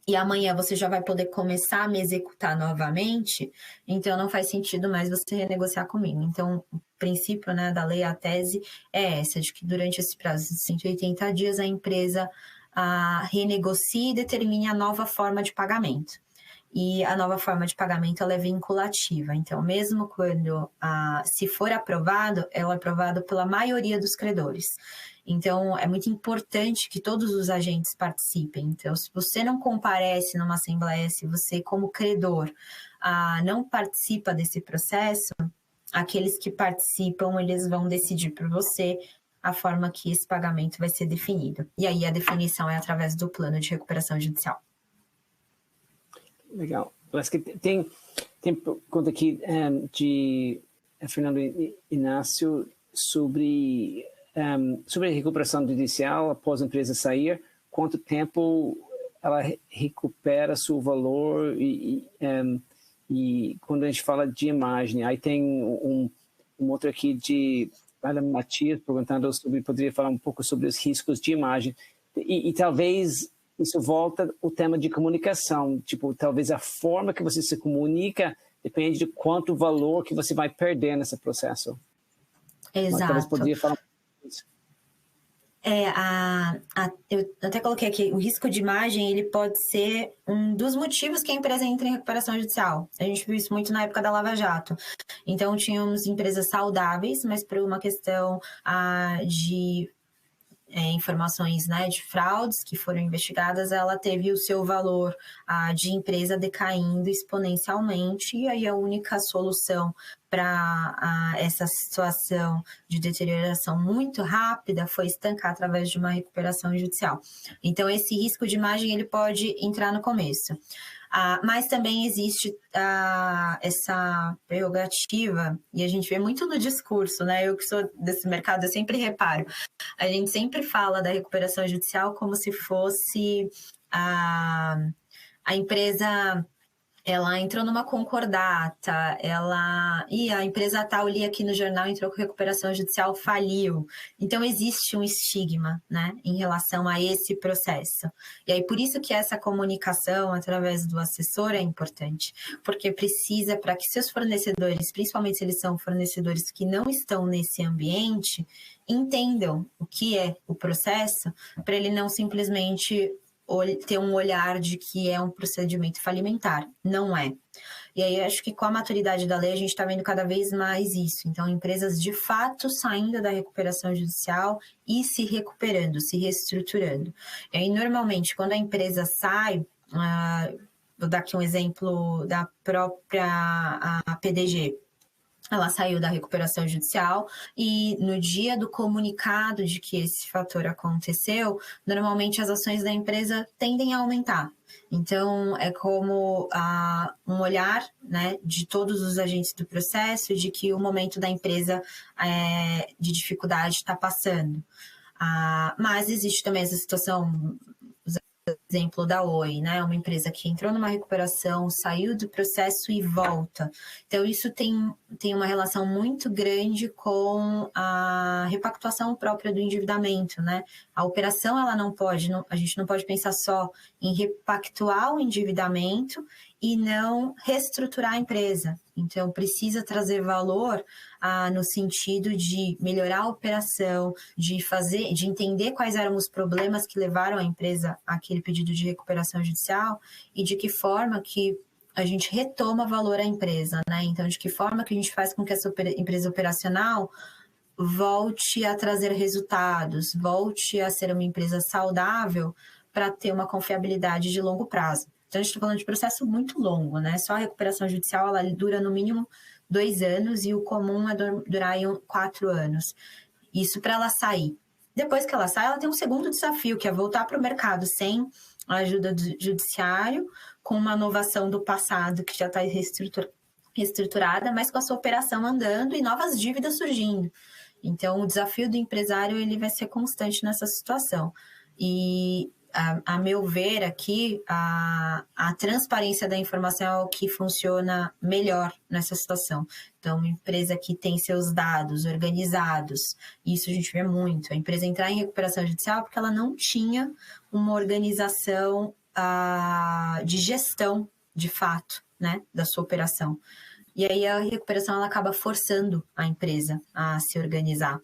e amanhã você já vai poder começar a me executar novamente, então não faz sentido mais você renegociar comigo. Então, o princípio, né, da lei, a tese é essa, de que durante esse prazo de 180 dias a empresa renegocie e determine a nova forma de pagamento. E a nova forma de pagamento ela é vinculativa. Então, mesmo quando, se for aprovado, ela é aprovado pela maioria dos credores. Então, é muito importante que todos os agentes participem. Então, se você não comparece numa assembleia, se você, como credor, não participa desse processo, aqueles que participam, eles vão decidir por você a forma que esse pagamento vai ser definido. E aí, a definição é através do plano de recuperação judicial. Legal. Acho que tem pergunta aqui de Fernando Inácio sobre a recuperação judicial após a empresa sair, quanto tempo ela recupera seu valor e quando a gente fala de imagem, aí tem um outro aqui de Matias perguntando sobre, poderia falar um pouco sobre os riscos de imagem e talvez isso volta ao tema de comunicação, tipo, talvez a forma que você se comunica depende de quanto valor que você vai perder nesse processo. Exato. Mas talvez poderia falar isso. Eu até coloquei aqui, o risco de imagem, ele pode ser um dos motivos que a empresa entra em recuperação judicial. A gente viu isso muito na época da Lava Jato. Então, tínhamos empresas saudáveis, mas por uma questão de informações, né, de fraudes que foram investigadas, ela teve o seu valor de empresa decaindo exponencialmente, e aí a única solução para essa situação de deterioração muito rápida foi estancar através de uma recuperação judicial. Então, esse risco de imagem ele pode entrar no começo. Mas também existe essa prerrogativa, e a gente vê muito no discurso, né? Eu que sou desse mercado, eu sempre reparo. A gente sempre fala da recuperação judicial como se fosse a empresa ela entrou numa concordata, e a empresa tal ali aqui no jornal entrou com recuperação judicial, faliu. Então, existe um estigma, né, em relação a esse processo. E aí, por isso que essa comunicação através do assessor é importante, porque precisa para que seus fornecedores, principalmente se eles são fornecedores que não estão nesse ambiente, entendam o que é o processo, para ele não simplesmente ter um olhar de que é um procedimento falimentar. Não é. E aí, acho que com a maturidade da lei, a gente está vendo cada vez mais isso. Então, empresas de fato saindo da recuperação judicial e se recuperando, se reestruturando. E aí, normalmente, quando a empresa sai, vou dar aqui um exemplo da própria a PDG. Ela saiu da recuperação judicial e no dia do comunicado de que esse fator aconteceu, normalmente as ações da empresa tendem a aumentar. Então, é como um olhar, né, de todos os agentes do processo de que o momento da empresa de dificuldade está passando. Mas existe também essa situação, exemplo da Oi, né? Uma empresa que entrou numa recuperação, saiu do processo e volta. Então, isso tem uma relação muito grande com a repactuação própria do endividamento, né? A operação, ela não pode, a gente não pode pensar só em repactuar o endividamento e não reestruturar a empresa. Então, precisa trazer valor no sentido de melhorar a operação, de entender quais eram os problemas que levaram a empresa àquele pedido de recuperação judicial e de que forma que a gente retoma valor à empresa, né? Então, de que forma que a gente faz com que essa empresa operacional volte a trazer resultados, volte a ser uma empresa saudável para ter uma confiabilidade de longo prazo. Então, a gente está falando de processo muito longo, né? Só a recuperação judicial, ela dura no mínimo 2 anos e o comum é durar 4 anos. Isso para ela sair. Depois que ela sai, ela tem um segundo desafio, que é voltar para o mercado sem a ajuda do judiciário, com uma inovação do passado que já está reestruturada, mas com a sua operação andando e novas dívidas surgindo. Então, o desafio do empresário ele vai ser constante nessa situação. E, a meu ver aqui, a transparência da informação é o que funciona melhor nessa situação. Então, uma empresa que tem seus dados organizados, isso a gente vê muito. A empresa entrar em recuperação judicial porque ela não tinha uma organização de gestão, de fato, né, da sua operação. E aí a recuperação ela acaba forçando a empresa a se organizar.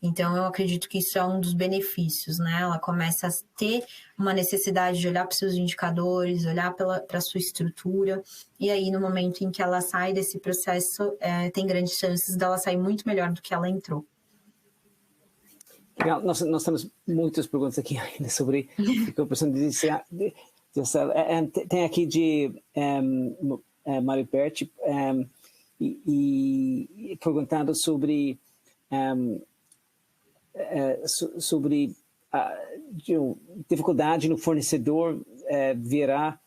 Então, eu acredito que isso é um dos benefícios, né? Ela começa a ter uma necessidade de olhar para os seus indicadores, olhar para a sua estrutura, e aí, no momento em que ela sai desse processo, tem grandes chances dela sair muito melhor do que ela entrou. Legal. Nós temos muitas perguntas aqui ainda sobre o que eu preciso dizer. Tem aqui de Mário Berti e perguntando sobre a dificuldade no fornecedor virar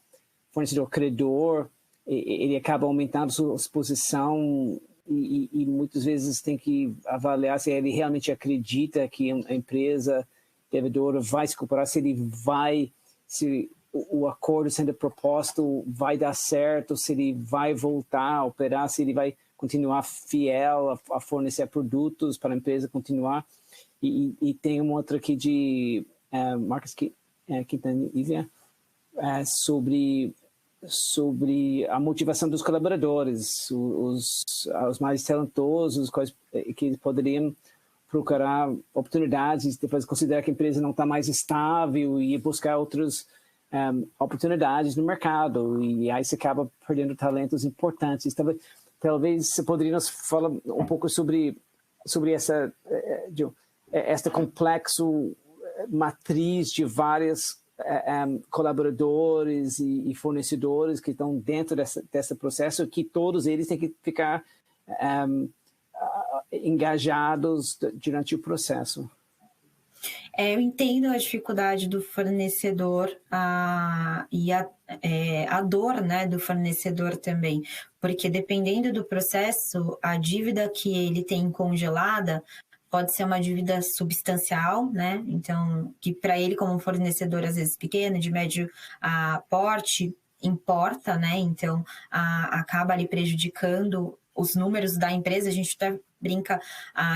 fornecedor credor, ele acaba aumentando sua exposição e muitas vezes tem que avaliar se ele realmente acredita que a empresa devedora vai se recuperar, se o acordo sendo proposto vai dar certo, se ele vai voltar a operar, se ele vai continuar fiel a fornecer produtos para a empresa continuar. E tem uma outra aqui de Marcos Quintanilha sobre a motivação dos colaboradores, os mais talentosos, que poderiam procurar oportunidades, depois considerar que a empresa não está mais estável e buscar outras oportunidades no mercado. E aí você acaba perdendo talentos importantes. Talvez você poderia nos falar um pouco sobre esta complexo matriz de vários colaboradores e fornecedores que estão dentro desse processo, que todos eles têm que ficar engajados durante o processo. Eu entendo a dificuldade do fornecedor e a dor, né, do fornecedor também, porque dependendo do processo, a dívida que ele tem congelada pode ser uma dívida substancial, né? Então, que para ele como fornecedor às vezes pequeno, de médio porte, importa, né? Então, acaba ali prejudicando os números da empresa. A gente até brinca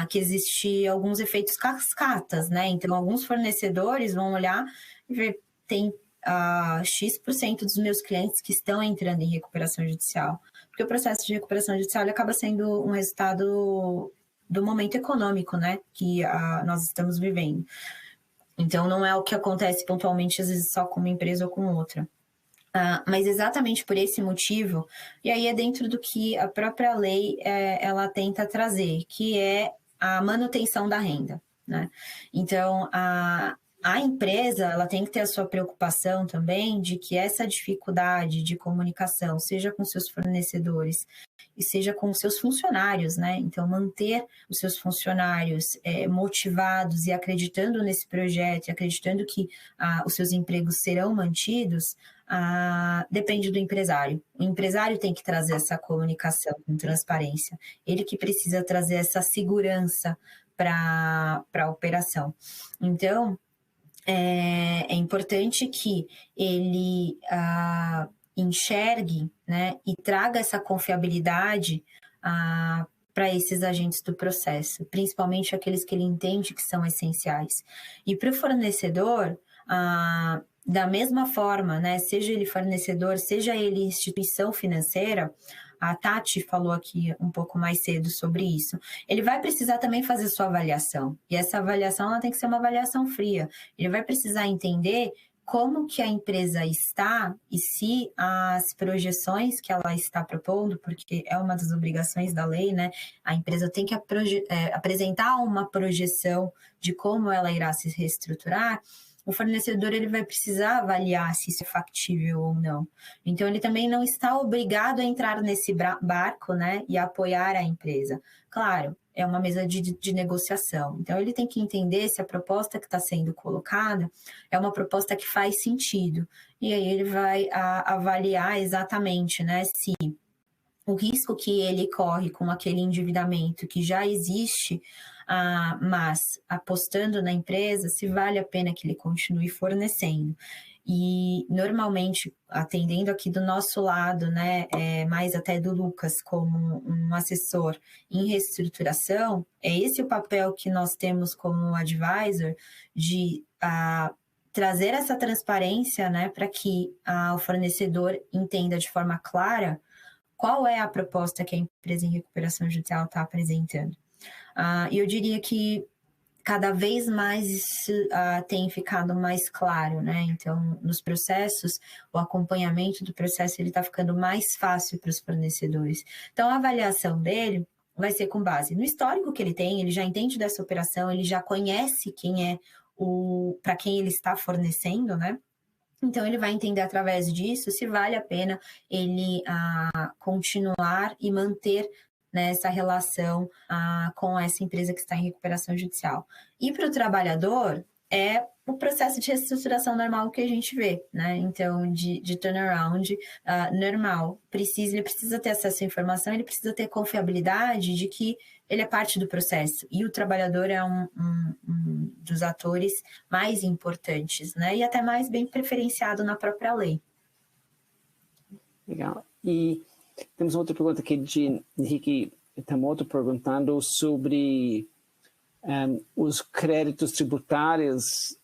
que existe alguns efeitos cascatas, né? Então, alguns fornecedores vão olhar e ver, tem X% dos meus clientes que estão entrando em recuperação judicial. Porque o processo de recuperação judicial ele acaba sendo um resultado do momento econômico, né? Que nós estamos vivendo. Então, não é o que acontece pontualmente, às vezes, só com uma empresa ou com outra. Mas exatamente por esse motivo, e aí é dentro do que a própria lei ela tenta trazer, que é a manutenção da renda, né? Então, a empresa ela tem que ter a sua preocupação também de que essa dificuldade de comunicação, seja com seus fornecedores e seja com os seus funcionários, né? Então, manter os seus funcionários motivados e acreditando nesse projeto, e acreditando que os seus empregos serão mantidos, depende do empresário. O empresário tem que trazer essa comunicação com transparência. Ele que precisa trazer essa segurança para a operação. Então, é importante que ele enxergue, né, e traga essa confiabilidade para esses agentes do processo, principalmente aqueles que ele entende que são essenciais. E para o fornecedor, da mesma forma, né, seja ele fornecedor, seja ele instituição financeira, a Tati falou aqui um pouco mais cedo sobre isso. Ele vai precisar também fazer sua avaliação. E essa avaliação ela tem que ser uma avaliação fria. Ele vai precisar entender como que a empresa está e se as projeções que ela está propondo, porque é uma das obrigações da lei, né? A empresa tem que apresentar uma projeção de como ela irá se reestruturar. O fornecedor ele vai precisar avaliar se isso é factível ou não. Então, ele também não está obrigado a entrar nesse barco, né, e apoiar a empresa. Claro, é uma mesa de negociação. Então, ele tem que entender se a proposta que está sendo colocada é uma proposta que faz sentido. E aí ele vai avaliar exatamente, né, se o risco que ele corre com aquele endividamento que já existe, mas apostando na empresa, se vale a pena que ele continue fornecendo. E, normalmente, atendendo aqui do nosso lado, né, mais até do Lucas, como um assessor em reestruturação, é esse o papel que nós temos como advisor de trazer essa transparência, né, para que o fornecedor entenda de forma clara qual é a proposta que a empresa em recuperação judicial está apresentando. E eu diria que cada vez mais isso tem ficado mais claro, né? Então, nos processos, o acompanhamento do processo está ficando mais fácil para os fornecedores. Então, a avaliação dele vai ser com base no histórico que ele tem, ele já entende dessa operação, ele já conhece quem é para quem ele está fornecendo, né? Então, ele vai entender através disso se vale a pena ele continuar e manter, né, essa relação com essa empresa que está em recuperação judicial. E para o trabalhador, é o processo de reestruturação normal que a gente vê, né? Então, de turnaround normal. Ele precisa ter acesso à informação, ele precisa ter confiabilidade de que ele é parte do processo. E o trabalhador é um dos atores mais importantes, né? E até mais bem preferenciado na própria lei. Legal. E temos outra pergunta aqui de Henrique Tamoto perguntando sobre os créditos tributários,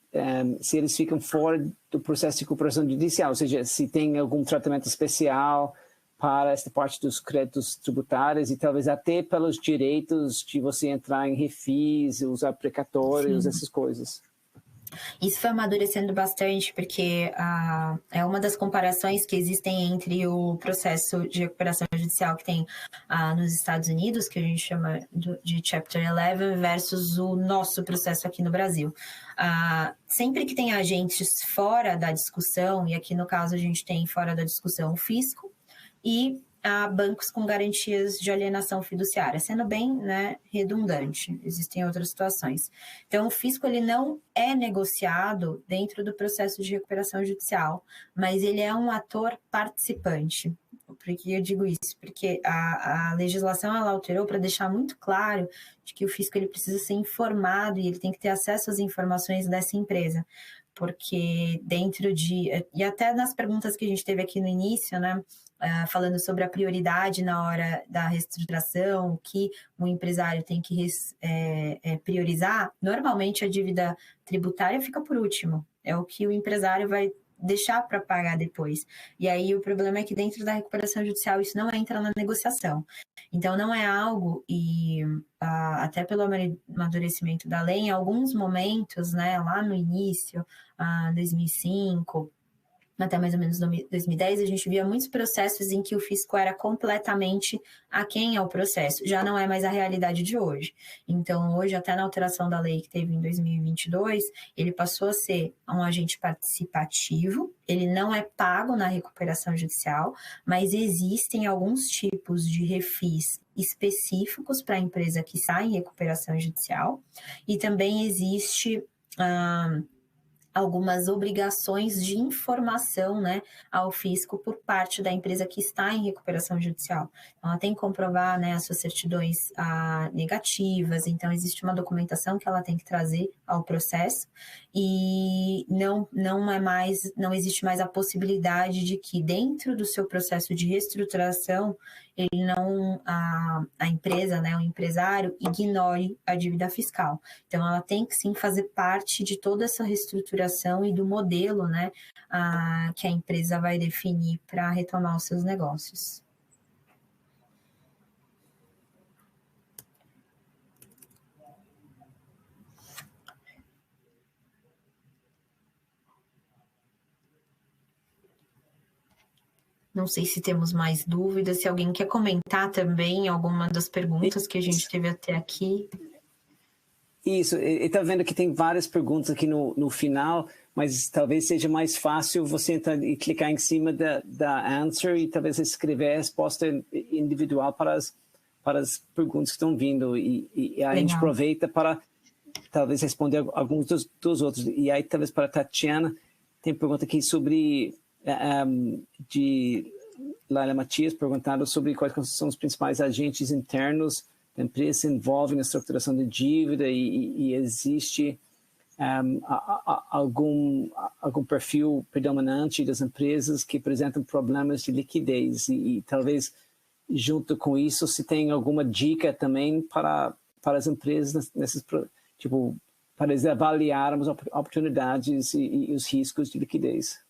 se eles ficam fora do processo de recuperação judicial, ou seja, se tem algum tratamento especial para esta parte dos créditos tributários e talvez até pelos direitos de você entrar em refis, usar precatórios, sim, essas coisas. Isso foi amadurecendo bastante, porque é uma das comparações que existem entre o processo de recuperação judicial que tem nos Estados Unidos, que a gente chama de Chapter 11, versus o nosso processo aqui no Brasil. Sempre que tem agentes fora da discussão, e aqui no caso a gente tem fora da discussão o fisco e bancos com garantias de alienação fiduciária, sendo bem, né, redundante. Existem outras situações. Então, o fisco ele não é negociado dentro do processo de recuperação judicial, mas ele é um ator participante. Por que eu digo isso? Porque a legislação ela alterou para deixar muito claro de que o fisco ele precisa ser informado e ele tem que ter acesso às informações dessa empresa. porque dentro de... E até nas perguntas que a gente teve aqui no início, né? Falando sobre a prioridade na hora da reestruturação, o que o empresário tem que priorizar, normalmente a dívida tributária fica por último. É o que o empresário vai deixar para pagar depois. E aí o problema é que dentro da recuperação judicial isso não entra na negociação. Então não é algo, e até pelo amadurecimento da lei, em alguns momentos, né, lá no início, 2005, até mais ou menos 2010, a gente via muitos processos em que o fisco era completamente aquém ao processo. Já não é mais a realidade de hoje. Então, hoje, até na alteração da lei que teve em 2022, ele passou a ser um agente participativo, ele não é pago na recuperação judicial, mas existem alguns tipos de refis específicos para a empresa que sai em recuperação judicial, e também existe... algumas obrigações de informação, né, ao fisco por parte da empresa que está em recuperação judicial. Então, ela tem que comprovar, né, as suas certidões negativas, então existe uma documentação que ela tem que trazer ao processo, e não existe mais a possibilidade de que dentro do seu processo de reestruturação a empresa, né, o empresário, ignore a dívida fiscal. Então, ela tem que sim fazer parte de toda essa reestruturação e do modelo, né, que a empresa vai definir para retomar os seus negócios. Não sei se temos mais dúvidas, se alguém quer comentar também alguma das perguntas que a gente teve até aqui. Isso, eu estou vendo que tem várias perguntas aqui no final, mas talvez seja mais fácil você entrar e clicar em cima da answer e talvez escrever a resposta individual para as perguntas que estão vindo. E a gente aproveita para talvez responder alguns dos outros. E aí, talvez para a Tatiana, tem pergunta aqui sobre... de Laila Matias perguntando sobre quais são os principais agentes internos da empresa que se envolvem na estruturação de dívida e existe algum perfil predominante das empresas que apresentam problemas de liquidez e talvez junto com isso se tem alguma dica também para as empresas para eles avaliarmos oportunidades e os riscos de liquidez.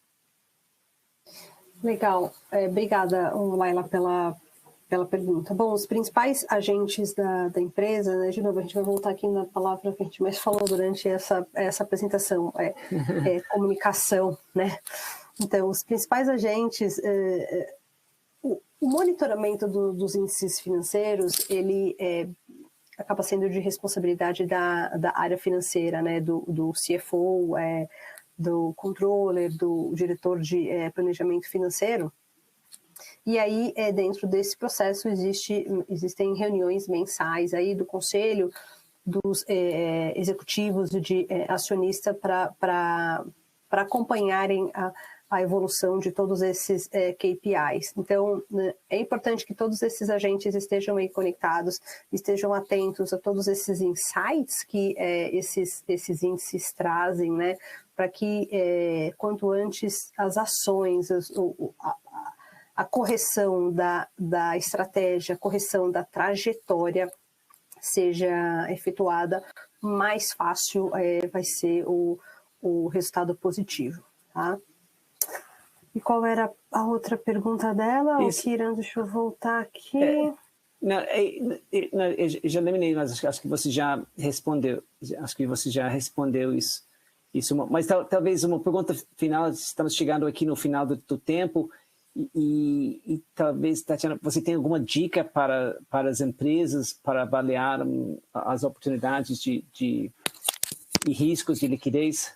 Legal, obrigada, Laila, pela pergunta. Bom, os principais agentes da empresa, né, de novo, a gente vai voltar aqui na palavra que a gente mais falou durante essa apresentação, comunicação, né? Então, os principais agentes, o monitoramento dos índices financeiros, ele acaba sendo de responsabilidade da área financeira, né, do CFO, do controller, do diretor de planejamento financeiro. E aí, dentro desse processo, existem reuniões mensais aí do conselho, dos executivos de acionista para acompanharem a evolução de todos esses KPIs. Então, é importante que todos esses agentes estejam aí conectados, estejam atentos a todos esses insights que esses índices trazem, né? Para que, quanto antes, as ações, a correção da estratégia, a correção da trajetória seja efetuada, mais fácil vai ser o resultado positivo, tá? E qual era a outra pergunta dela? O Kiran, deixa eu voltar aqui. Eu já eliminei, mas acho que você já respondeu. Acho que você já respondeu isso. Mas talvez uma pergunta final, estamos chegando aqui no final do tempo, e talvez, Tatiana, você tem alguma dica para as empresas para avaliar as oportunidades e riscos de liquidez?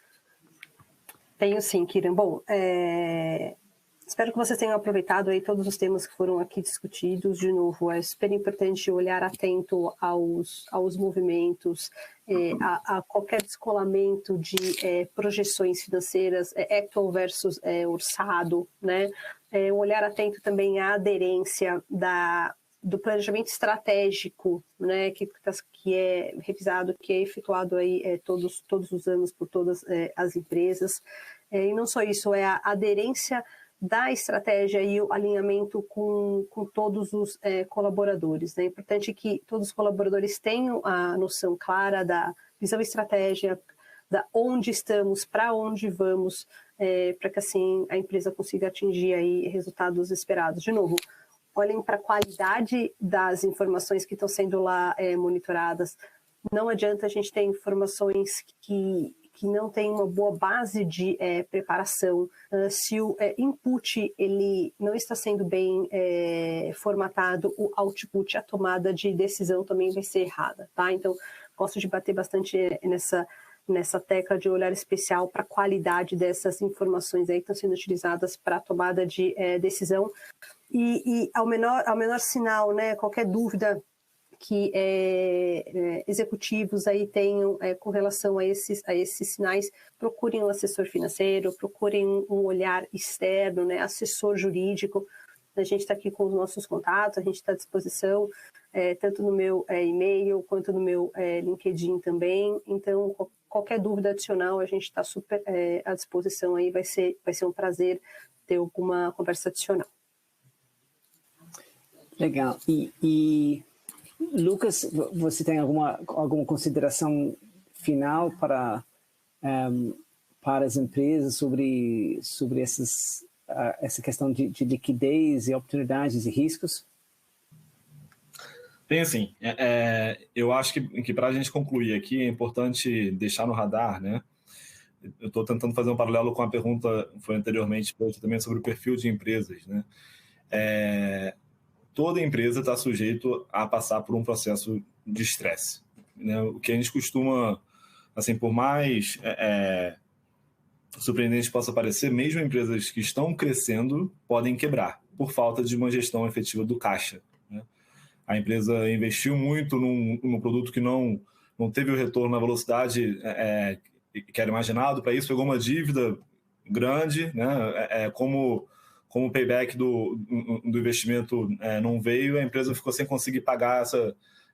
Tenho sim, Kiran. Bom, espero que vocês tenham aproveitado aí todos os temas que foram aqui discutidos. De novo, é super importante olhar atento aos movimentos, a qualquer descolamento de projeções financeiras, actual versus orçado, né? Um olhar atento também à aderência do planejamento estratégico, né, que é revisado, que é efetuado aí todos os anos por todas as empresas. E não só isso, é a aderência da estratégia e o alinhamento com todos os colaboradores, né? É importante que todos os colaboradores tenham a noção clara da visão estratégia, da onde estamos, para onde vamos, para que assim a empresa consiga atingir aí resultados esperados. De novo, olhem para a qualidade das informações que estão sendo lá monitoradas. Não adianta a gente ter informações que não tem uma boa base de preparação, se o input ele não está sendo bem formatado, o output, a tomada de decisão também vai ser errada, tá? Então, gosto de bater bastante nessa tecla de olhar especial para a qualidade dessas informações aí que estão sendo utilizadas para a tomada de decisão. E ao menor sinal, né, qualquer dúvida que executivos aí tenham com relação a esses sinais, procurem um assessor financeiro, procurem um olhar externo, né, assessor jurídico. A gente está aqui com os nossos contatos, a gente está à disposição, tanto no meu e-mail quanto no meu LinkedIn também. Então, qualquer dúvida adicional, a gente está super à disposição aí, vai ser um prazer ter alguma conversa adicional. Legal. E Lucas, você tem alguma consideração final para as empresas sobre essa questão de liquidez e oportunidades e riscos? Tem sim. Eu acho que para a gente concluir aqui é importante deixar no radar, né? Eu estou tentando fazer um paralelo com a pergunta que foi anteriormente feita também sobre o perfil de empresas, né? Toda empresa está sujeito a passar por um processo de estresse, né? O que a gente costuma, assim, por mais surpreendente possa parecer, mesmo empresas que estão crescendo podem quebrar por falta de uma gestão efetiva do caixa, né? A empresa investiu muito num produto que não teve o retorno na velocidade que era imaginado, para isso pegou uma dívida grande, né? Como o payback do investimento não veio, a empresa ficou sem conseguir pagar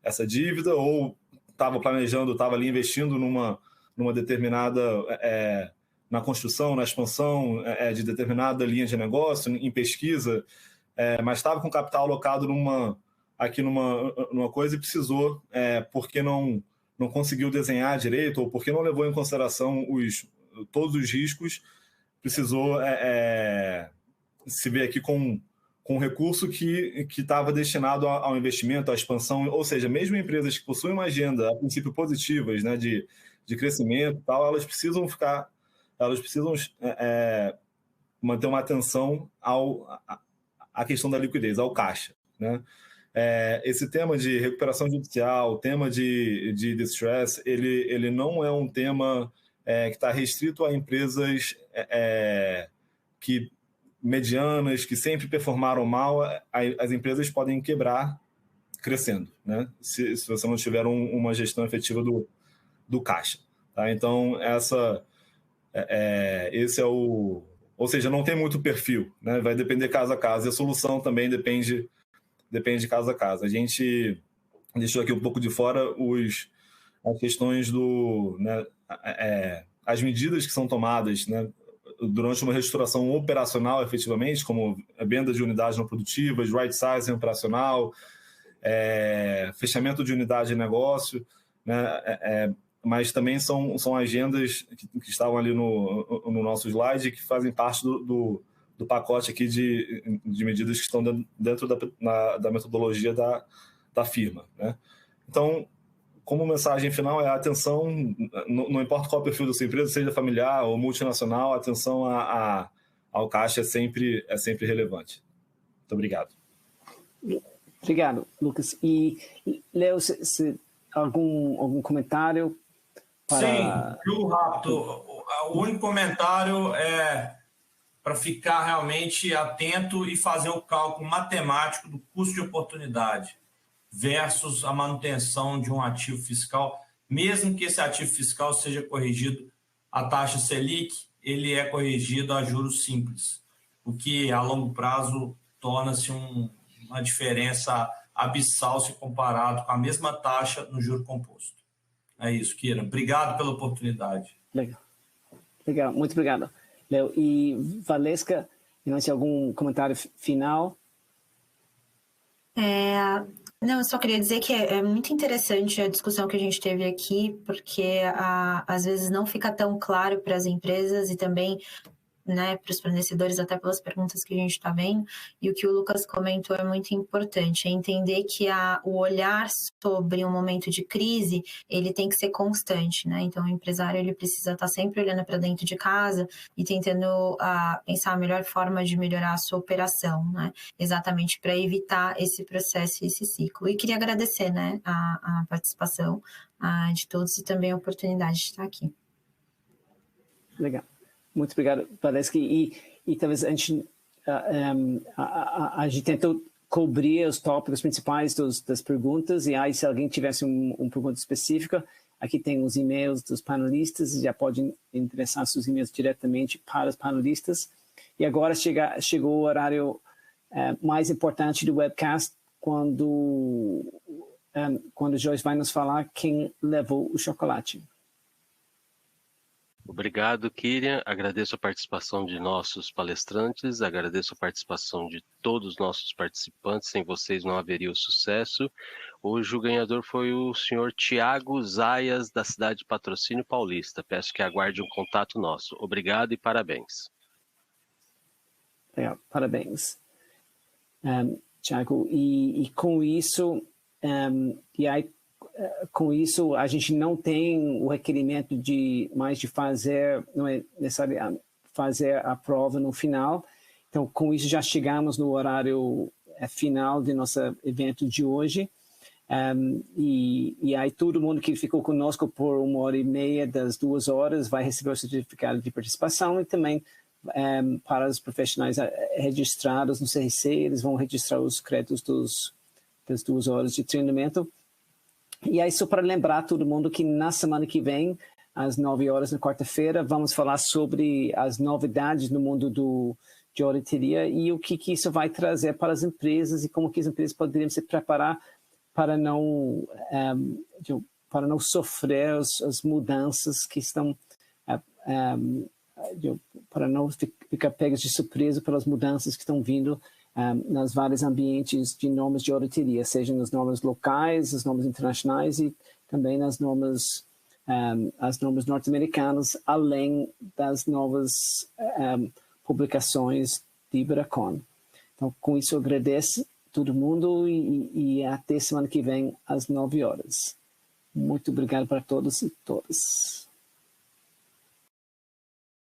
essa dívida, ou estava planejando, estava ali investindo numa determinada, na construção, na expansão de determinada linha de negócio, em pesquisa, mas estava com capital alocado numa coisa e precisou, porque não conseguiu desenhar direito, ou porque não levou em consideração todos os riscos, precisou se vê aqui com um recurso que estava destinado ao investimento, à expansão, ou seja, mesmo empresas que possuem uma agenda, a princípio, positivas, né, de crescimento, tal, elas precisam manter uma atenção à questão da liquidez, ao caixa, né? Esse tema de recuperação judicial, o tema de distress, ele não é um tema que está restrito a empresas medianas, que sempre performaram mal. As empresas podem quebrar crescendo, né? Se você não tiver uma gestão efetiva do caixa, tá? Então, esse é o... Ou seja, não tem muito perfil, né? Vai depender caso a caso. E a solução também depende de caso a caso. A gente deixou aqui um pouco de fora as questões né, as medidas que são tomadas, né, durante uma reestruturação operacional, efetivamente, como a venda de unidades não produtivas, right sizing operacional, fechamento de unidade de negócio, né, mas também são agendas que estavam ali no nosso slide, que fazem parte do pacote aqui de medidas que estão dentro da metodologia da firma, né? Então, como mensagem final, a atenção, não importa qual o perfil da sua empresa, seja familiar ou multinacional, a atenção ao caixa é sempre relevante. Muito obrigado. Obrigado, Lucas. E, Léo, algum comentário? Sim, muito rápido. O único comentário é para ficar realmente atento e fazer o cálculo matemático do custo de oportunidade versus a manutenção de um ativo fiscal, mesmo que esse ativo fiscal seja corrigido a taxa Selic, ele é corrigido a juros simples, o que a longo prazo torna-se uma diferença abissal se comparado com a mesma taxa no juro composto. É isso, Kira. Obrigado pela oportunidade. Legal. Legal, muito obrigado, Léo. E Valesca, tem algum comentário final? Não, eu só queria dizer que é muito interessante a discussão que a gente teve aqui, porque às vezes não fica tão claro para as empresas e também, né, para os fornecedores, até pelas perguntas que a gente está vendo, e o que o Lucas comentou é muito importante, é entender que o olhar sobre um momento de crise, ele tem que ser constante, né? Então, o empresário, ele precisa estar sempre olhando para dentro de casa e tentando pensar a melhor forma de melhorar a sua operação, né? Exatamente para evitar esse processo e esse ciclo. E queria agradecer, né, a participação de todos e também a oportunidade de estar aqui. Legal. Muito obrigado, Valesca. E talvez a gente tentou cobrir os tópicos principais das perguntas, e aí se alguém tivesse uma pergunta específica, aqui tem os e-mails dos panelistas, já pode endereçar seus e-mails diretamente para os panelistas. E agora chegou o horário mais importante do webcast, quando o Joyce vai nos falar quem levou o chocolate. Obrigado, Kyrian. Agradeço a participação de nossos palestrantes, agradeço a participação de todos os nossos participantes, sem vocês não haveria o sucesso. Hoje o ganhador foi o senhor Tiago Zayas, da cidade de Patrocínio Paulista. Peço que aguarde um contato nosso. Obrigado e parabéns. Parabéns, Tiago. E com isso, com isso, a gente não tem o requerimento de fazer, não é necessário fazer a prova no final. Então, com isso, já chegamos no horário final do nosso evento de hoje. E aí, todo mundo que ficou conosco por 1h30 das 2 horas vai receber o certificado de participação, e também para os profissionais registrados no CRC, eles vão registrar os créditos das 2 horas de treinamento. E aí, só para lembrar todo mundo que na semana que vem, às 9 horas na quarta-feira, vamos falar sobre as novidades no mundo de auditoria e o que isso vai trazer para as empresas e como que as empresas poderiam se preparar para não sofrer as mudanças que estão, para não ficar pegas de surpresa pelas mudanças que estão vindo nas vários ambientes de normas de auditoria, seja nas normas locais, as normas internacionais e também nas normas, as normas norte-americanas, além das novas publicações de IBRACON. Então, com isso, eu agradeço todo mundo e até semana que vem, às 9 horas. Muito obrigado para todos e todas.